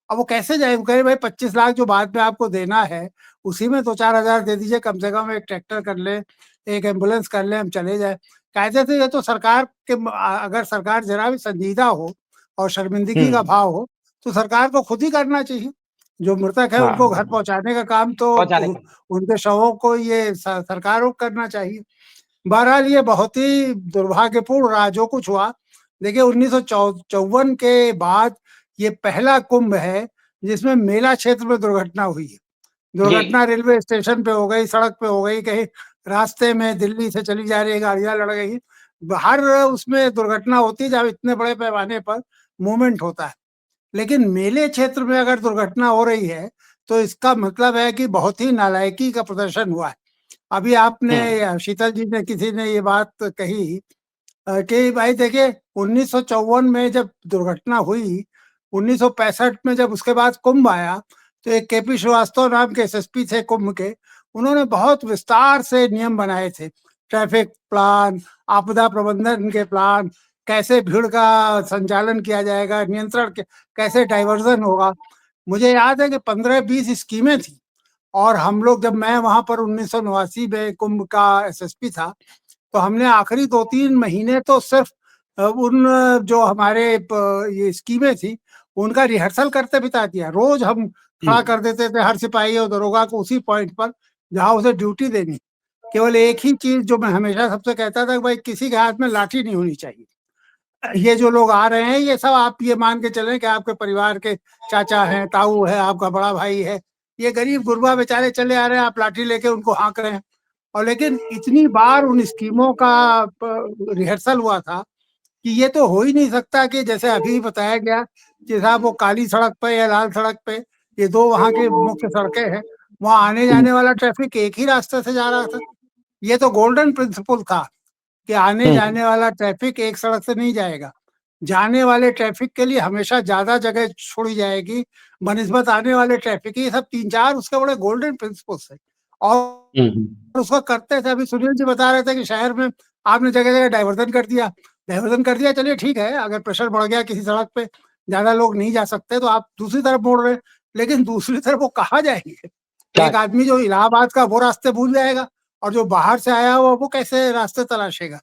अब वो कैसे जाए? वो कह रहे भाई 25 लाख जो बाद में आपको देना है, उसी में 2-4 हजार दे दीजिए, कम से कम एक ट्रैक्टर कर ले, एक एम्बुलेंस कर ले, हम चले जाए। कहते थे ये तो सरकार के अगर सरकार जरा भी संजीदा हो और शर्मिंदगी का भाव हो, तो सरकार को खुद ही करना चाहिए। जो मृतक है उनको घर पहुंचाने का काम तो पहुंचाने का। उनके शवों को ये सरकार को करना चाहिए। बहरहाल ये बहुत ही दुर्भाग्यपूर्ण रहा जो कुछ हुआ। देखिए 1954 के बाद ये पहला कुंभ है जिसमें मेला क्षेत्र में दुर्घटना हुई है। दुर्घटना रेलवे स्टेशन पे हो गई, सड़क पे हो गई, कहीं रास्ते में दिल्ली से चली जा रही गाड़ियां लड़ गई। हर उसमें दुर्घटना होती है जब इतने बड़े पैमाने पर मूवमेंट होता है। लेकिन मेले क्षेत्र में अगर दुर्घटना हो रही है तो इसका मतलब है कि बहुत ही नालायकी का प्रदर्शन हुआ है। अभी आपने शीतल जी ने किसी ने ये बात कही कि भाई देखिए 1954 में जब दुर्घटना हुई, 1965 में जब उसके बाद कुंभ आया, तो एक केपी श्रीवास्तव नाम के एसएसपी थे कुंभ के, उन्होंने बहुत विस्तार से नियम बनाए थे, ट्रैफिक प्लान, आपदा प्रबंधन के प्लान, कैसे भीड़ का संचालन किया जाएगा, नियंत्रण कैसे डाइवर्जन होगा। मुझे याद है कि 15-20 स्कीमें थी और हम लोग जब मैं वहां पर 1989 में कुंभ का एसएसपी था, तो हमने आखिरी 2-3 महीने तो सिर्फ उन जो हमारे ये स्कीमें थी उनका रिहर्सल करते बिता दिया। रोज हम खड़ा कर देते थे हर सिपाही और दरोगा को उसी पॉइंट पर जहां उसे ड्यूटी देनी। केवल एक ही चीज जो मैं हमेशा सबसे कहता था कि भाई किसी के हाथ में लाठी नहीं होनी चाहिए। ये जो लोग आ रहे हैं ये सब आप ये मान के चलें कि आपके परिवार के चाचा हैं, ताऊ है, आपका बड़ा भाई है। ये गरीब गुरबा बेचारे चले आ रहे हैं, आप लाठी लेके उनको हाँक रहे हैं। और लेकिन इतनी बार उन स्कीमों का रिहर्सल हुआ था कि ये तो हो ही नहीं सकता कि जैसे अभी बताया गया कि साहब वो काली सड़क पे या लाल सड़क पे, ये दो वहाँ की मुख्य सड़कें हैं, वहाँ आने जाने वाला ट्रैफिक एक ही रास्ते से जा रहा था। ये तो गोल्डन प्रिंसिपल था कि आने जाने वाला ट्रैफिक एक सड़क से नहीं जाएगा। जाने वाले ट्रैफिक के लिए हमेशा ज्यादा जगह छोड़ी जाएगी बनिस्बत आने वाले ट्रैफिक। ये सब 3-4 उसके बड़े गोल्डन प्रिंसिपल्स है और उसको करते थे। अभी सुनील जी बता रहे थे कि शहर में आपने जगह जगह डाइवर्जन कर दिया। डाइवर्जन कर दिया, चलिए ठीक है, अगर प्रेशर बढ़ गया किसी सड़क पे, ज्यादा लोग नहीं जा सकते तो आप दूसरी तरफ मोड़ रहे, लेकिन दूसरी तरफ वो कहाँ जाएंगे? एक आदमी जो इलाहाबाद का वो रास्ते भूल जाएगा और जो बाहर से आया हुआ वो कैसे रास्ते तलाशेगा?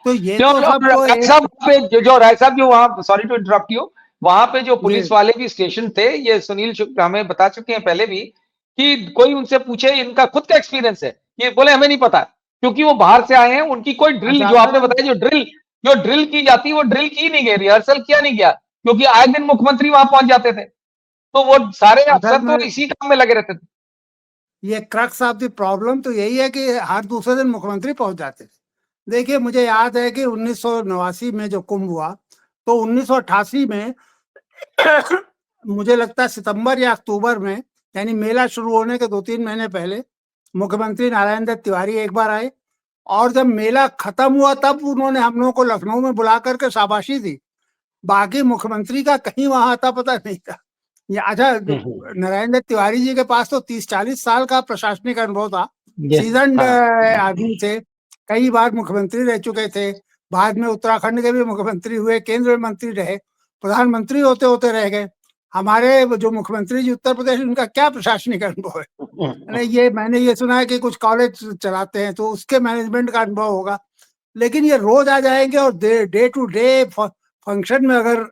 तो ये तो सब राय साहब जो वहाँ, सॉरी टू इंटरप्ट यू, वहां पे जो पुलिस वाले भी स्टेशन थे, ये सुनील शुक्ल हमें बता चुके हैं पहले भी कि कोई उनसे पूछे इनका खुद का एक्सपीरियंस है, ये बोले हमें नहीं पता, क्योंकि वो बाहर से आए हैं। उनकी कोई ड्रिल, जो आपने बताया जो ड्रिल की जाती है वो ड्रिल की नहीं गई, रिहर्सल किया नहीं गया, क्योंकि आए दिन मुख्यमंत्री वहां पहुंच जाते थे, तो वो सारे अफसर तो इसी काम में लगे रहते थे। ये क्रक्स ऑफ द प्रॉब्लम तो यही है कि हर दूसरे दिन मुख्यमंत्री पहुंच जाते थे। देखिए, मुझे याद है कि 1989 में जो कुंभ हुआ, तो 1988 में मुझे लगता है सितंबर या अक्टूबर में, यानी मेला शुरू होने के 2-3 महीने पहले, मुख्यमंत्री नारायण दत्त तिवारी एक बार आए, और जब मेला खत्म हुआ तब उन्होंने हम लोगों को लखनऊ में बुला करके शाबाशी दी। बाकी मुख्यमंत्री का कहीं वहां आता पता नहीं था। ये अच्छा, नारायण दत्त तिवारी जी के पास तो 30-40 साल का प्रशासनिक अनुभव था, सीजन्ड आदमी थे, कई बार मुख्यमंत्री रह चुके थे, बाद में उत्तराखंड के भी मुख्यमंत्री हुए, केंद्र में मंत्री रहे, प्रधानमंत्री होते होते रह गए। हमारे जो मुख्यमंत्री जी उत्तर प्रदेश, उनका क्या प्रशासनिक अनुभव है? ये मैंने ये सुना है कि कुछ कॉलेज चलाते हैं, तो उसके मैनेजमेंट का अनुभव होगा, लेकिन ये रोज आ जाएंगे और डे टू डे फंक्शन में अगर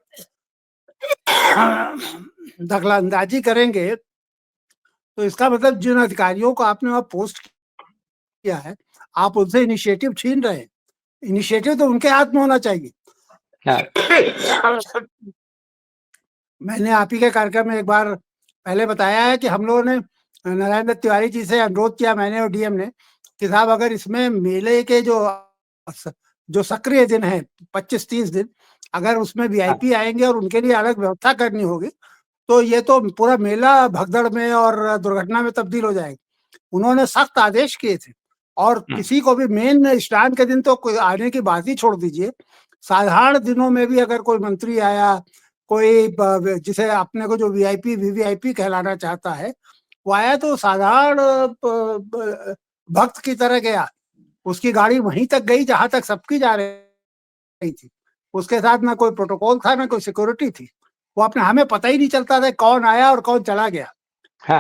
दखलंदाजी करेंगे, तो इसका मतलब जिन अधिकारियों को आपने वहां पोस्ट किया है, आप उनसे इनिशिएटिव छीन रहे हैं। इनिशिएटिव तो उनके हाथ में होना चाहिए। मैंने आप ही के कार्यक्रम में एक बार पहले बताया है कि हम लोगों ने नारायण दत्त तिवारी जी से अनुरोध किया, मैंने और डीएम ने, कि साहब अगर इसमें मेले के जो सक्रिय दिन है 25-30 दिन, अगर उसमें वीआईपी आएंगे और उनके लिए अलग व्यवस्था करनी होगी, तो ये तो पूरा मेला भगदड़ में और दुर्घटना में तब्दील हो जाएगा। उन्होंने सख्त आदेश किए थे, और किसी को भी मेन स्नान के दिन तो कोई आने की बात ही छोड़ दीजिए, साधारण दिनों में भी अगर कोई मंत्री आया, कोई जिसे अपने को जो वीआईपी वीवीआईपी कहलाना चाहता है, वो आया तो साधारण भक्त की तरह गया, उसकी गाड़ी वहीं तक गई जहां तक सबकी जा रही थी, उसके साथ ना कोई प्रोटोकॉल था, ना कोई सिक्योरिटी थी, वो अपने, हमें पता ही नहीं चलता था कौन आया और कौन चला गया।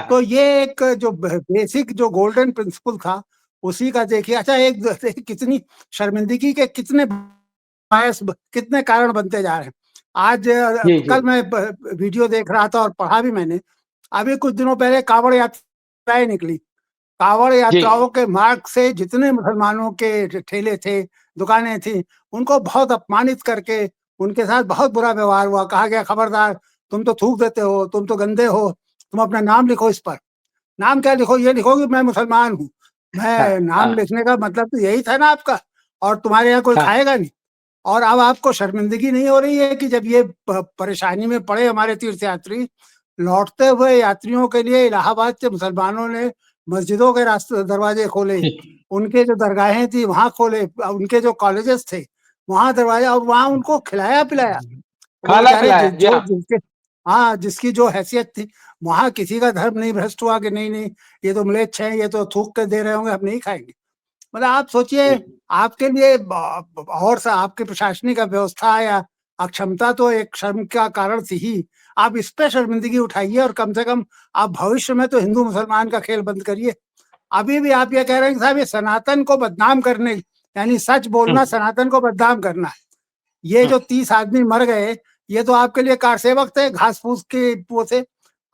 तो ये एक जो बेसिक जो गोल्डन प्रिंसिपल था, उसी का देखिए। अच्छा, एक कितनी शर्मिंदगी के कितने कारण बनते जा रहे हैं। आज कल मैं वीडियो देख रहा था और पढ़ा भी मैंने, अभी कुछ दिनों पहले कांवड़ यात्राएं निकली, कांवड़ यात्राओं के मार्ग से जितने मुसलमानों के ठेले थे, दुकानें थी, उनको बहुत अपमानित करके उनके साथ बहुत बुरा व्यवहार हुआ। कहा गया, खबरदार, तुम तो थूक देते हो, तुम तो गंदे हो, तुम अपना नाम लिखो इस पर। नाम क्या लिखो? ये लिखो कि मैं मुसलमान हूँ। मैं नाम लिखने का मतलब तो यही था ना आपका, और तुम्हारे यहाँ कोई खाएगा नहीं। और अब आपको शर्मिंदगी नहीं हो रही है कि जब ये परेशानी में पड़े हमारे तीर्थयात्री, लौटते हुए यात्रियों के लिए इलाहाबाद से मुसलमानों ने मस्जिदों के रास्ते दरवाजे खोले, उनके जो दरगाहें थी वहां खोले, उनके जो कॉलेजेस थे वहां दरवाजा, और वहां उनको खिलाया पिलाया, जिसकी जो हैसियत थी। वहां किसी का धर्म नहीं भ्रष्ट हुआ कि नहीं ये तो म्लेच्छ है, ये तो थूक के दे रहे होंगे, हम नहीं खाएंगे। मतलब आप सोचिए, आपके लिए और आपके प्रशासनिक व्यवस्था या अक्षमता तो एक शर्म का कारण थी ही। आप इस पे शर्मिंदगी उठाइए, और कम से कम आप भविष्य में तो हिंदू मुसलमान का खेल बंद करिए। अभी भी आप ये कह रहे हैं कि साहब ये सनातन को बदनाम करने, यानी सच बोलना सनातन को बदनाम करना है। ये जो 30 आदमी मर गए, ये तो आपके लिए कारसेवक थे, घास फूस के वो थे।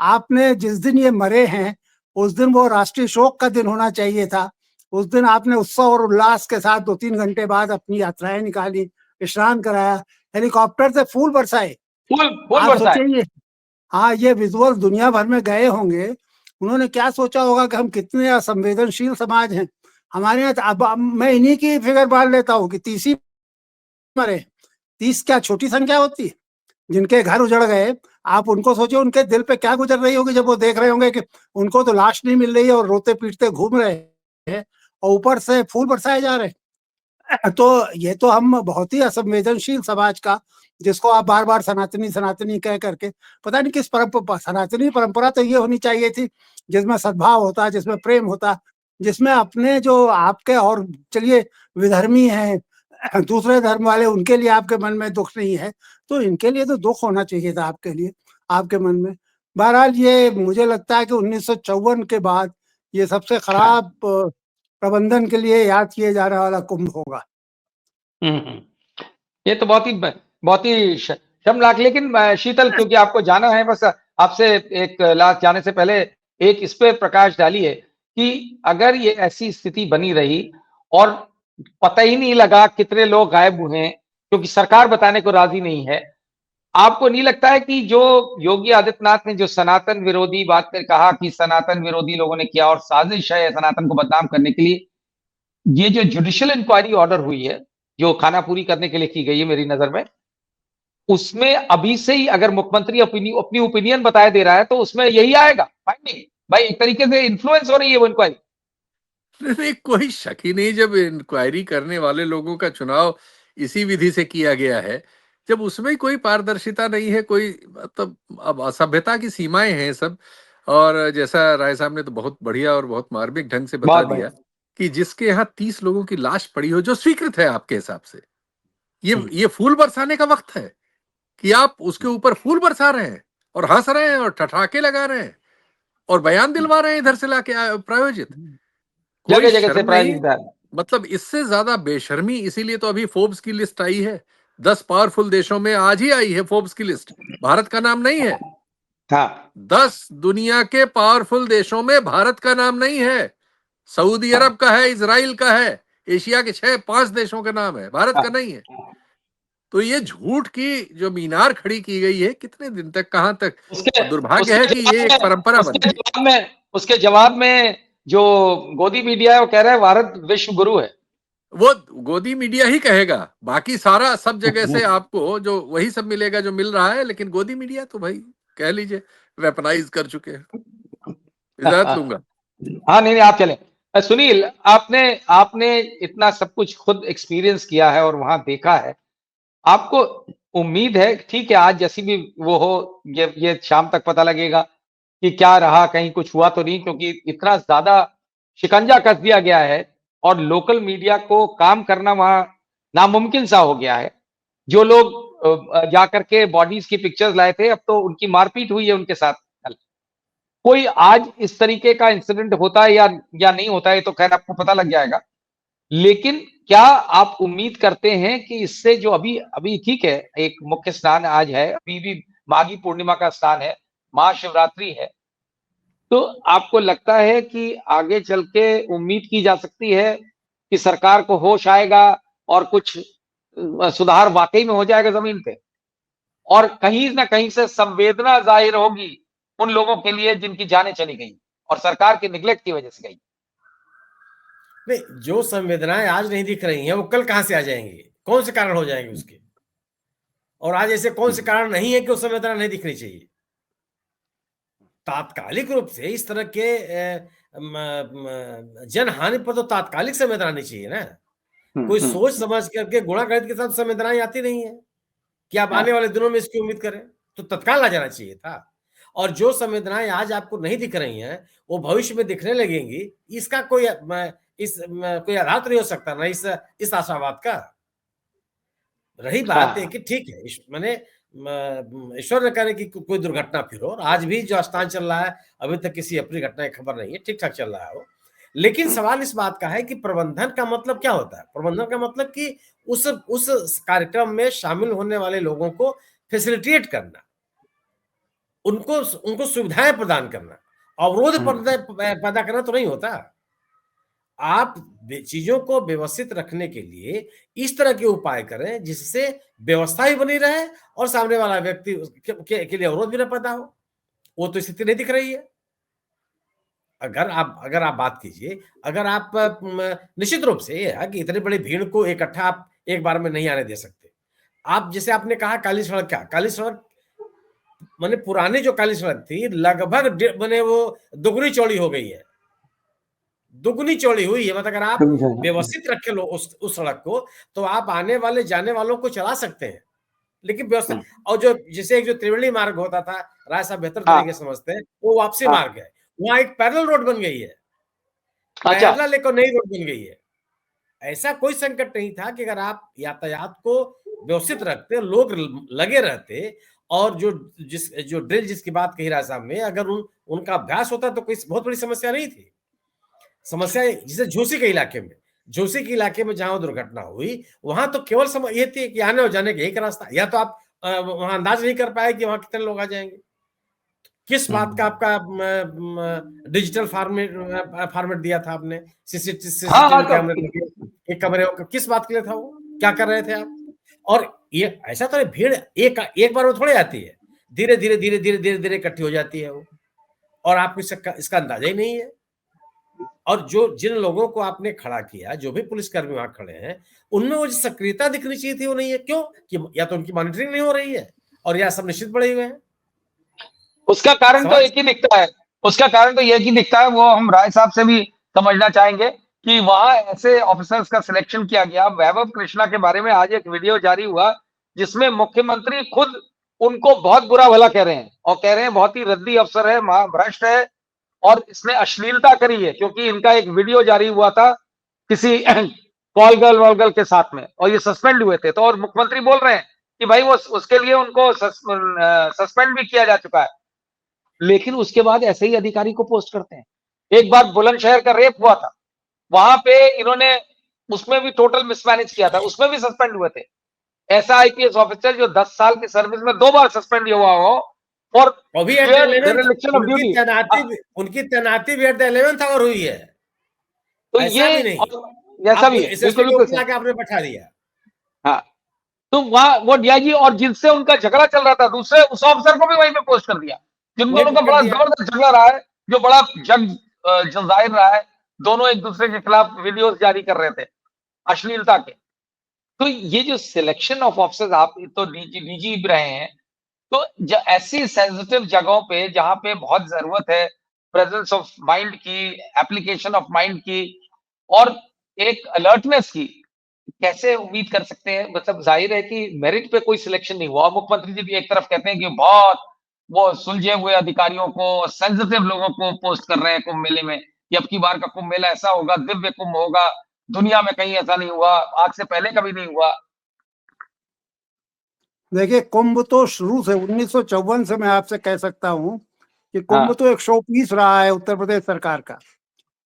आपने जिस दिन ये मरे हैं, उस दिन वो राष्ट्रीय शोक का दिन होना चाहिए था। उस दिन आपने उत्सव और उल्लास के साथ 2-3 घंटे बाद अपनी यात्राएं निकाली, स्नान कराया, हेलीकॉप्टर से फूल बरसाए। आप सोचिए, हाँ, ये विजुअल दुनिया भर में गए होंगे। उन्होंने क्या सोचा होगा कि हम कितने असंवेदनशील समाज हैं। हमारे यहाँ अब मैं इन्हीं की फिगर बांध लेता हूँ कि 30 ही मरे। 30 क्या छोटी संख्या होती है? जिनके घर उजड़ गए, आप उनको सोचिए उनके दिल पे क्या गुजर रही होगी जब वो देख रहे होंगे कि उनको तो लाश नहीं मिल रही है और रोते पीटते घूम रहे हैं, और ऊपर से फूल बरसाए जा रहे हैं। तो ये तो हम बहुत ही असंवेदनशील समाज का, जिसको आप बार बार सनातनी सनातनी कह करके, पता नहीं किस परंपरा, सनातनी परंपरा तो ये होनी चाहिए थी जिसमें सद्भाव होता, जिसमें प्रेम होता, जिसमें अपने जो आपके, और चलिए विधर्मी हैं, दूसरे धर्म वाले, उनके लिए आपके मन में दुख नहीं है, तो इनके लिए तो दुख होना चाहिए था आपके लिए, आपके मन में। बहरहाल ये मुझे लगता है कि 1954 के बाद ये सबसे खराब प्रबंधन के लिए याद किए जाने वाला कुंभ होगा। ये तो बहुत ही शर्मनाक। लेकिन शीतल, क्योंकि आपको जाना है, बस आपसे एक लास्ट जाने से पहले एक इस पे प्रकाश डालिए कि अगर ये ऐसी स्थिति बनी रही और पता ही नहीं लगा कितने लोग गायब हुए हैं, क्योंकि सरकार बताने को राजी नहीं है, आपको नहीं लगता है कि जो योगी आदित्यनाथ ने जो सनातन विरोधी बात में कहा कि सनातन विरोधी लोगों ने किया और साजिश है सनातन को बदनाम करने के लिए, ये जो जुडिशियल इंक्वायरी ऑर्डर हुई है, जो खानापूरी करने के लिए की गई है मेरी नजर में, उसमें अभी से ही अगर मुख्यमंत्री अपनी ओपिनियन बताए दे रहा है तो उसमें यही आएगा फाइंडिंग। भाई एक तरीके से इन्फ्लुएंस हो रही है वो इंक्वायरी। नहीं, कोई शक ही नहीं, जब इंक्वायरी करने वाले लोगों का चुनाव इसी विधि से किया गया है, जब उसमें कोई पारदर्शिता नहीं है, कोई मतलब अब असभ्यता की सीमाएं हैं सब। और जैसा राय साहब ने तो बहुत बढ़िया और बहुत मार्मिक ढंग से बता बहुत दिया बढ़िया। कि जिसके यहाँ 30 लोगों की लाश पड़ी हो, जो स्वीकृत है आपके हिसाब से, ये फूल बरसाने का वक्त है कि आप उसके ऊपर फूल बरसा रहे हैं और हंस रहे हैं और ठठाके लगा रहे हैं और बयान दिलवा रहे हैं इधर से लाके प्रायोजित। कोई जगह जगह से शर्म नहीं। प्रायोजित। मतलब इससे ज्यादा बेशर्मी, इसीलिए तो अभी फोर्ब्स की लिस्ट आई है, 10 पावरफुल देशों में आज ही आई है फोर्ब्स की लिस्ट, भारत का नाम नहीं है। हाँ 10 दुनिया के पावरफुल देशों में भारत का नाम नहीं है। सऊदी अरब का है, इजराइल का है, एशिया के 6-5 देशों का नाम है, भारत का नहीं है। तो ये झूठ की जो मीनार खड़ी की गई है, कितने दिन तक, कहां तक? उसके और दुर्भाग्य उसके है कि ये एक जवाब में परंपरा बन गई। उसके जवाब में जो गोदी मीडिया है वो कह रहा है भारत विश्व गुरु है। वो गोदी मीडिया ही कहेगा, बाकी सारा सब जगह से आपको जो वही सब मिलेगा जो मिल रहा है, लेकिन गोदी मीडिया तो भाई कह लीजिए वेपनाइज कर चुके हैं। इजाजत लूंगा। हाँ नहीं नहीं आप चलें। सुनील, आपने आपने इतना सब कुछ खुद एक्सपीरियंस किया है और वहां देखा है, आपको उम्मीद है, ठीक है आज जैसी भी वो हो, ये शाम तक पता लगेगा कि क्या रहा, कहीं कुछ हुआ तो नहीं, क्योंकि इतना ज्यादा शिकंजा कस दिया गया है और लोकल मीडिया को काम करना वहां नामुमकिन सा हो गया है। जो लोग जाकर के बॉडीज की पिक्चर्स लाए थे, अब तो उनकी मारपीट हुई है उनके साथ। कोई आज इस तरीके का इंसिडेंट होता है या नहीं होता है तो खैर आपको पता लग जाएगा। लेकिन क्या आप उम्मीद करते हैं कि इससे जो अभी अभी ठीक है, एक मुख्य स्नान आज है, अभी भी माघी पूर्णिमा का स्नान है, महाशिवरात्रि है, तो आपको लगता है कि आगे चल के उम्मीद की जा सकती है कि सरकार को होश आएगा और कुछ सुधार वाकई में हो जाएगा जमीन पे, और कहीं ना कहीं से संवेदना जाहिर होगी उन लोगों के लिए जिनकी जानें चली गई और सरकार के निगलेक्ट की वजह से गई। नहीं, जो संवेदनाएं आज नहीं दिख रही हैं वो कल कहां से आ जाएंगी? कौन से कारण हो जाएंगे उसके? और आज ऐसे कौन से कारण नहीं है कि वो संवेदना नहीं दिखनी चाहिए? तात्कालिक रूप से इस तरह के जनहानि पर तो तात्कालिक संवेदना आनी चाहिए ना। कोई सोच समझ करके गुणागणित के साथ संवेदनाएं आती नहीं है कि आप आने वाले दिनों में इसकी उम्मीद करें, तो तत्काल आ जाना चाहिए था। और जो संवेदनाएं आज आपको नहीं दिख रही हैं वो भविष्य में दिखने लगेंगी, इसका कोई कोई आधार तो नहीं हो सकता ना इस आशावाद का। रही बात है कि ठीक है, मैंने ईश्वर न करे कि कोई दुर्घटना फिर हो। आज भी जो स्थान चल रहा है अभी तक किसी अप्रिय घटना की खबर नहीं है, ठीक ठाक चल रहा है वो। लेकिन सवाल इस बात का है कि प्रबंधन का मतलब क्या होता है? प्रबंधन का मतलब कि उस कार्यक्रम में शामिल होने वाले लोगों को फैसिलिटेट करना, उनको उनको सुविधाएं प्रदान करना, अवरोध पैदा करना तो नहीं होता। आप चीजों को व्यवस्थित रखने के लिए इस तरह के उपाय करें जिससे व्यवस्था भी बनी रहे और सामने वाला व्यक्ति के लिए अवरोध भी न पैदा हो। वो तो स्थिति नहीं दिख रही है। अगर आप बात कीजिए, अगर आप निश्चित रूप से ये है कि इतनी बड़ी भीड़ को इकट्ठा आप एक बार में नहीं आने दे सकते। आप जैसे आपने कहा काली सड़क, क्या काली सड़क माने पुरानी जो काली सड़क थी लगभग माने वो दुगनी चौड़ी हो गई है, दुगनी चौड़ी हुई है। मतलब अगर आप व्यवस्थित रखे लो उस सड़क को तो आप आने वाले जाने वालों को चला सकते हैं, लेकिन व्यवस्थित। और जो जैसे एक जो त्रिवेणी मार्ग होता था, राय साहब बेहतर तरीके समझते हैं, वो वापसी मार्ग है, वहां एक पैरेलल रोड बन गई है, पैरेलल एक नई रोड बन गई है। ऐसा कोई संकट नहीं था कि अगर आप यातायात को व्यवस्थित रखते, लोग लगे रहते और जो ड्रिल जिसकी बात कही राय साहब ने, अगर उनका अभ्यास होता तो कोई बहुत बड़ी समस्या नहीं थी। समस्या जैसे झोसी के इलाके में जहां दुर्घटना हुई वहां तो केवल ये थी कि आने और जाने का एक रास्ता, या तो आप वहां अंदाज नहीं कर पाए कि वहां कितने लोग आ जाएंगे। किस बात का आपका डिजिटल फॉर्मेट दिया था आपने, सीसीटीवी कैमरे एक कमरे, किस बात के लिए था वो, क्या कर रहे थे आप? और ये ऐसा तो भीड़ एक बार में थोड़ी आती है, धीरे धीरे इकट्ठी हो जाती है वो, और आपको इसका अंदाजा ही नहीं है। और जो जिन लोगों को आपने खड़ा किया, जो भी पुलिसकर्मी वहां खड़े हैं, उनमें वो जो सक्रियता दिखनी चाहिए थी वो नहीं है। क्यों? कि या तो उनकी मॉनिटरिंग नहीं हो रही है और या सब निश्चित पड़े हुए हैं। उसका कारण तो समझ एक ही दिखता है, उसका कारण तो एक ही दिखता है, वो हम राय साहब से भी समझना चाहेंगे कि वहां ऐसे ऑफिसर्स का सिलेक्शन किया गया। वैभव कृष्णा के बारे में आज एक वीडियो जारी हुआ जिसमें मुख्यमंत्री खुद उनको बहुत बुरा भला कह रहे हैं और कह रहे हैं बहुत ही रद्दी अफसर है, महाभ्रष्ट है और इसने अश्लीलता करी है, क्योंकि इनका एक वीडियो जारी हुआ था किसी कॉल गर्ल वॉल के साथ में और ये सस्पेंड हुए थे। तो और मुख्यमंत्री बोल रहे हैं कि भाई वो उसके लिए उनको सस्पेंड भी किया जा चुका है, लेकिन उसके बाद ऐसे ही अधिकारी को पोस्ट करते हैं। एक बार बुलंदशहर का रेप हुआ था, वहां पे इन्होंने उसमें भी टोटल मिसमैनेज किया था, उसमें भी सस्पेंड हुए थे। ऐसा आईपीएस ऑफिसर जो 10 साल की सर्विस में 2 बार सस्पेंड हुआ हो और भी एट डिरेलिक्शन ऑफ ड्यूटी, उनकी तैनाती भी एट द 11th आवर हुई है। तो ऐसा ये भी नहीं, ऐसा भी है, बिल्कुल बिल्कुल लाके आपने बैठा दिया। हाँ, तो वहां वो डीआईजी और जिनसे उनका झगड़ा चल रहा था दूसरे उस ऑफिसर को भी वहीं पे पोस्ट कर दिया, जिन दोनों का बड़ा जबरदस्त झगड़ा रहा है, जो बड़ा जंग जाहिर रहा है, दोनों एक दूसरे के खिलाफ वीडियोस जारी कर रहे थे अश्लीलता के। तो ये जो सिलेक्शन ऑफ ऑफिसर्स, आप तो डीजी भी रहे हैं, तो ऐसी सेंसिटिव जगहों पे जहां पे बहुत जरूरत है प्रेजेंस ऑफ माइंड की, एप्लीकेशन ऑफ माइंड की और एक अलर्टनेस की, कैसे उम्मीद कर सकते हैं? मतलब जाहिर है कि मेरिट पे कोई सिलेक्शन नहीं हुआ। मुख्यमंत्री जी भी एक तरफ कहते हैं कि बहुत वो सुलझे हुए अधिकारियों को, सेंसिटिव लोगों को पोस्ट कर रहे हैं कुंभ मेले में, कि अब की बार का कुंभ मेला ऐसा होगा, दिव्य कुंभ होगा, दुनिया में कहीं ऐसा नहीं हुआ, आज से पहले कभी नहीं हुआ। देखिए, कुंभ तो शुरू से 1954 से मैं आपसे कह सकता हूं कि कुंभ हाँ। तो एक शो पीस रहा है उत्तर प्रदेश सरकार का।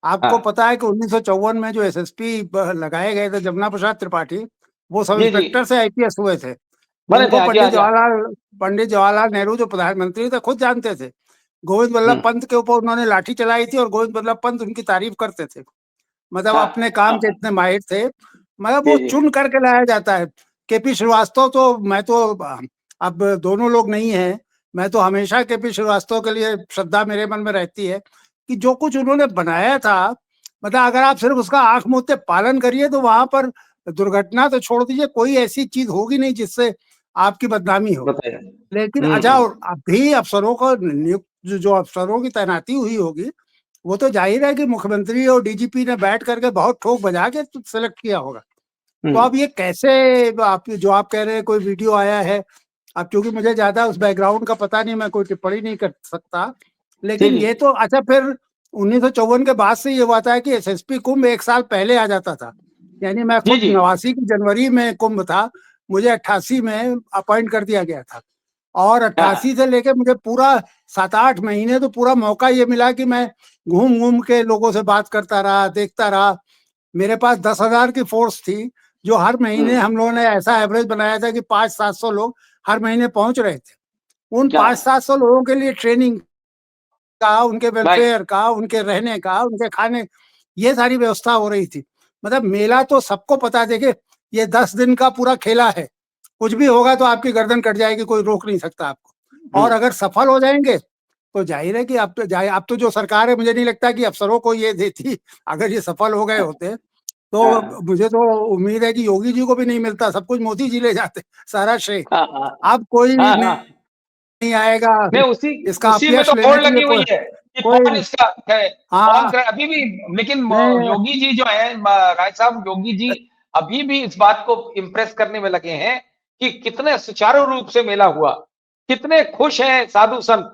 आपको हाँ। पता है कि 1954 में जो एसएसपी लगाए गए थे, जमुना प्रसाद त्रिपाठी, वो सब जी जी इंस्पेक्टर से आईपीएस हुए थे। बने थे, उनको हाँ जी, हाँ जी, हाँ। पंडित जवाहरलाल नेहरू जो प्रधानमंत्री थे खुद जानते थे। गोविंद वल्लभ पंत के ऊपर उन्होंने लाठी चलाई थी और गोविंद वल्लभ पंत उनकी तारीफ करते थे। मतलब हाँ, अपने काम के हाँ, इतने माहिर थे। मतलब जी वो जी चुन करके लाया जाता है। केपी श्रीवास्तव तो मैं तो अब दोनों लोग नहीं हैं, मैं तो हमेशा केपी श्रीवास्तव के लिए श्रद्धा मेरे मन में रहती है कि जो कुछ उन्होंने बनाया था, मतलब अगर आप सिर्फ उसका आंख मूंदते पालन करिए तो वहां पर दुर्घटना तो छोड़ दीजिए, कोई ऐसी चीज होगी नहीं जिससे आपकी बदनामी हो। बताइए। लेकिन अच्छा, अभी अफसरों को नियुक्त जो अफसरों की तैनाती हुई होगी, वो तो जाहिर है कि मुख्यमंत्री और डीजीपी ने बैठ करके बहुत ठोक बजा के सिलेक्ट किया होगा। तो अब ये कैसे, आप जो आप कह रहे हैं कोई वीडियो आया है, अब क्योंकि मुझे ज्यादा उस बैकग्राउंड का पता नहीं, मैं कोई टिप्पणी नहीं कर सकता, लेकिन जी, जी। ये तो अच्छा, फिर 1954 के बाद से ये हुआ था कि एसएसपी कुंभ 1 साल पहले आ जाता था। यानी मैं जी खुद जी 89 की जनवरी में कुंभ था, मुझे 88 में अपॉइंट कर दिया गया था और 88 से लेके मुझे पूरा 7-8 महीने तो पूरा मौका ये मिला कि मैं घूम घूम के लोगों से बात करता रहा, देखता रहा। मेरे पास 10,000 की फोर्स थी, जो हर महीने हम लोगों ने ऐसा एवरेज बनाया था कि 500-700 लोग हर महीने पहुंच रहे थे। उन क्या 500-700 लोगों के लिए ट्रेनिंग का, उनके राइट। वेलफेयर का, उनके रहने का, उनके खाने, ये सारी व्यवस्था हो रही थी। मतलब मेला तो सबको पता है, देखिए ये 10 दिन का पूरा खेला है, कुछ भी होगा तो आपकी गर्दन कट जाएगी, कोई रोक नहीं सकता आपको। और अगर सफल हो जाएंगे तो जाहिर है कि अब तो जो सरकार है, मुझे नहीं लगता कि अफसरों को ये देती, अगर ये सफल हो गए होते तो मुझे तो उम्मीद है कि योगी जी को भी नहीं मिलता, सब कुछ मोदी जी ले जाते, सारा श्रेय। अब कोई नहीं आएगा नहीं, उसी इसका उसी में अपयश तो लेने होड़ के लिए, लगी हुई है कि कौन कोई इसका है, हाँ अभी भी। लेकिन नहीं, योगी जी जो है, राय साहब, योगी जी अभी भी इस बात को इम्प्रेस करने में लगे हैं कि कितने सुचारू रूप से मेला हुआ, कितने खुश हैं साधु संत,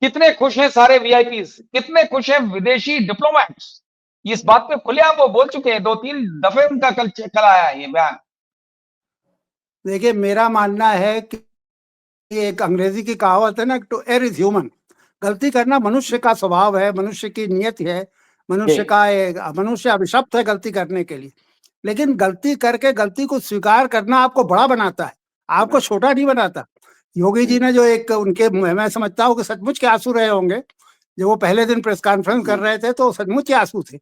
कितने खुश हैं सारे वीआईपीस, कितने खुश हैं विदेशी डिप्लोमेट्स। इस बात पे खुलेआम वो बोल चुके हैं, 2-3 दफे उनका कल आया है ये बयान। देखिए मेरा मानना है कि एक अंग्रेजी की कहावत है ना, टू एयर इज ह्यूमन। गलती करना मनुष्य का स्वभाव है, मनुष्य की नियत है, मनुष्य अभिशप्त है गलती करने के लिए। लेकिन गलती करके गलती को स्वीकार करना आपको बड़ा बनाता है, आपको छोटा नहीं बनाता। योगी जी ने जो एक उनके, मैं समझता हूँ कि सचमुच के आंसू रहे होंगे, जब वो पहले दिन प्रेस कॉन्फ्रेंस कर रहे थे तो सचमुच के आंसू थे।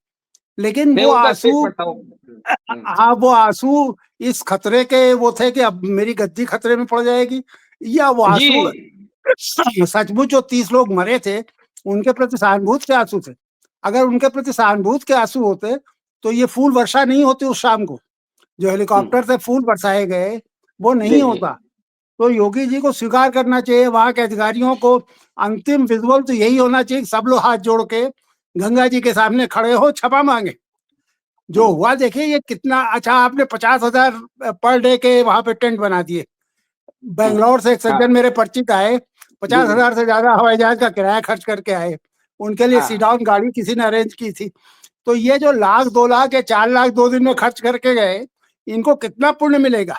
लेकिन नहीं, वो उनका आंसू, स्टेटमेंट था। हाँ वो आंसू इस खतरे के वो थे कि अब मेरी गद्दी खतरे में पड़ जाएगी, या वो जी आंसू सचमुच जो 30 लोग मरे थे उनके प्रति सहानुभूति के आंसू थे। अगर उनके प्रति सहानुभूति के आंसू होते तो ये फूल वर्षा नहीं होती उस शाम को, जो हेलीकॉप्टर से फूल बरसाए गए वो जी, नहीं जी। होता। तो योगी जी को स्वीकार करना चाहिए, वहां के अधिकारियों को अंतिम विजुअल तो यही होना चाहिए कि सब लोग हाथ जोड़ के गंगा जी के सामने खड़े हो, क्षमा मांगे। जो हुआ देखिए ये कितना अच्छा, आपने 50,000 पर डे के वहां पे टेंट बना दिए। बेंगलोर से एक सज्जन मेरे परिचित आए, 50,000 से ज्यादा हवाई जहाज का किराया खर्च करके आए, उनके लिए हाँ। सीट डाउन गाड़ी किसी ने अरेंज की थी। तो ये जो लाख 2 लाख या 4 लाख 2 दिन में खर्च करके गए, इनको कितना पुण्य मिलेगा?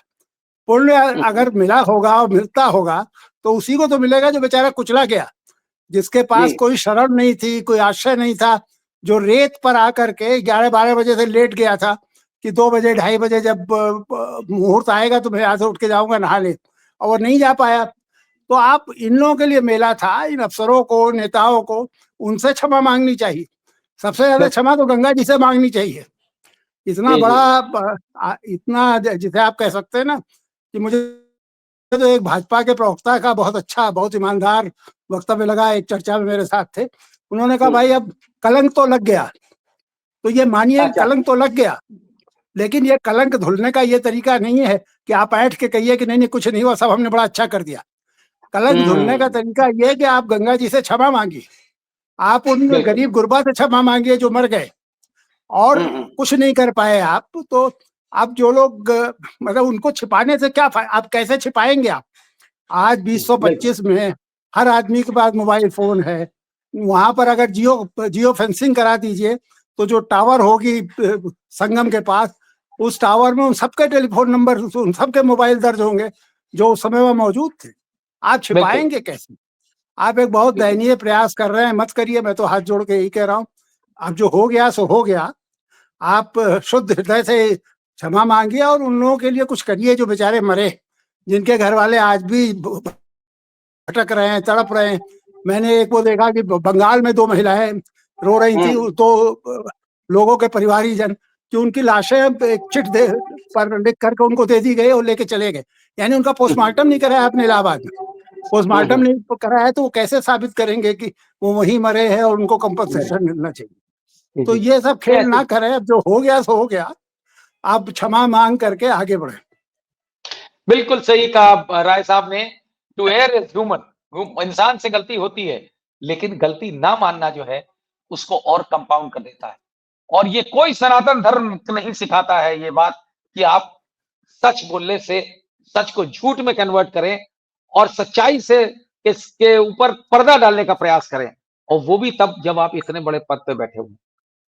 पुण्य अगर मिला होगा और मिलता होगा तो उसी को तो मिलेगा जो बेचारा कुचला गया, जिसके पास जी। कोई शरण नहीं थी, कोई आश्रय नहीं था, जो रेत पर आकर के 11-12 बजे से लेट गया था कि 2 बजे 2:30 बजे जब मुहूर्त आएगा तो मैं यहाँ से उठ के जाऊंगा नहा ले, और वो नहीं जा पाया। तो आप इन लोगों के लिए मेला था, इन अफसरों को, नेताओं को उनसे क्षमा मांगनी चाहिए। सबसे ज्यादा क्षमा तो गंगा जी से मांगनी चाहिए। इतना जी, बड़ा इतना जिसे आप कह सकते हैं ना कि मुझे तो एक भाजपा के प्रवक्ता का बहुत अच्छा, बहुत ईमानदार वक्तव्य लगा, एक चर्चा में मेरे साथ थे। उन्होंने कहा भाई अब कलंक तो लग गया, तो ये मानिए अच्छा। कलंक तो लग गया, लेकिन ये कलंक धुलने का ये तरीका नहीं है कि आप बैठ के कहिए कि नहीं कुछ नहीं हुआ, सब हमने बड़ा अच्छा कर दिया। कलंक धुलने का तरीका ये है कि आप गंगा जी से क्षमा मांगिए, आप उन बिल्कुल। गरीब गुरबा से क्षमा मांगिए जो मर गए और कुछ नहीं कर पाए आप। तो आप जो लोग मतलब उनको छिपाने से क्या आप कैसे छिपाएंगे आप? आज 2025 में हर आदमी के पास मोबाइल फोन है, वहां पर अगर जियो फेंसिंग करा दीजिए तो जो टावर होगी संगम के पास, उस टावर में उन सबके टेलीफोन नंबर, उन सबके मोबाइल दर्ज होंगे जो उस समय में मौजूद थे। आप छिपाएंगे कैसे? आप एक बहुत दयनीय प्रयास कर रहे हैं, मत करिए, मैं तो हाथ जोड़ के यही कह रहा हूँ। अब जो हो गया सो हो गया, आप शुद्ध हृदय से क्षमा मांगिए और उन लोगों के लिए कुछ करिए जो बेचारे मरे, जिनके घर वाले आज भी भटक रहे हैं, तड़प रहे हैं। मैंने एक वो देखा कि बंगाल में 2 महिलाएं रो रही थी, तो लोगों के परिवारीजन कि उनकी लाशें एक चिट दे पर लिख करके उनको दे दी गई और लेके चले गए। यानी उनका पोस्टमार्टम नहीं कराया आपने इलाहाबाद में, पोस्टमार्टम नहीं कराया है तो वो कैसे साबित करेंगे कि वो वहीं मरे हैं और उनको कंपनसेशन मिलना चाहिए? तो ये सब खेल ना करें, अब जो हो गया सो हो गया, आप क्षमा मांग करके आगे बढ़े। बिल्कुल सही कहा राय साहब ने। टू एयर इज ह्यूमन, इंसान से गलती होती है, लेकिन गलती ना मानना जो है उसको और कंपाउंड कर देता है। और ये कोई सनातन धर्म नहीं सिखाता है ये बात कि आप सच बोलने से सच को झूठ में कन्वर्ट करें और सच्चाई से इसके ऊपर पर्दा डालने का प्रयास करें, और वो भी तब जब आप इतने बड़े पद पे बैठे हुए।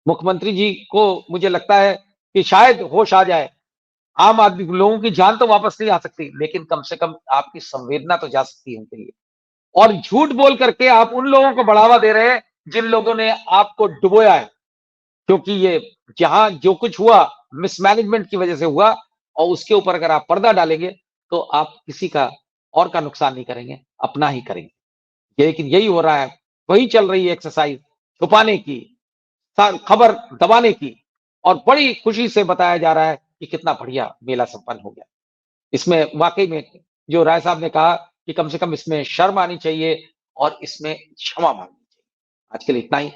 मुख्यमंत्री जी को मुझे लगता है कि शायद होश आ जाए। आम आदमी लोगों की जान तो वापस नहीं आ सकती, लेकिन कम से कम आपकी संवेदना तो जा सकती है उनके लिए। और झूठ बोल करके आप उन लोगों को बढ़ावा दे रहे हैं जिन लोगों ने आपको डुबोया है, क्योंकि ये जहां जो कुछ हुआ मिसमैनेजमेंट की वजह से हुआ, और उसके ऊपर अगर आप पर्दा डालेंगे तो आप किसी का और का नुकसान नहीं करेंगे, अपना ही करेंगे। लेकिन यही हो रहा है, वही चल रही है एक्सरसाइज छुपाने की, खबर दबाने की, और बड़ी खुशी से बताया जा रहा है कि कितना बढ़िया मेला संपन्न हो गया। इसमें वाकई में जो राय साहब ने कहा कि कम से कम इसमें शर्म आनी चाहिए और इसमें क्षमा मांगनी चाहिए। आज के लिए इतना ही।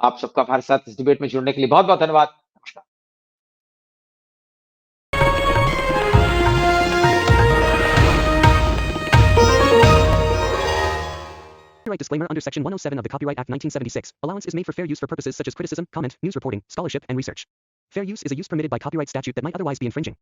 आप सबका हमारे साथ इस डिबेट में जुड़ने के लिए बहुत बहुत धन्यवाद। नमस्कार। Copyright disclaimer under Section 107 of the Copyright Act 1976. Allowance is made for fair use for purposes such as criticism, comment, news reporting, scholarship, and research. Fair use is a use permitted by copyright statute that might otherwise be infringing.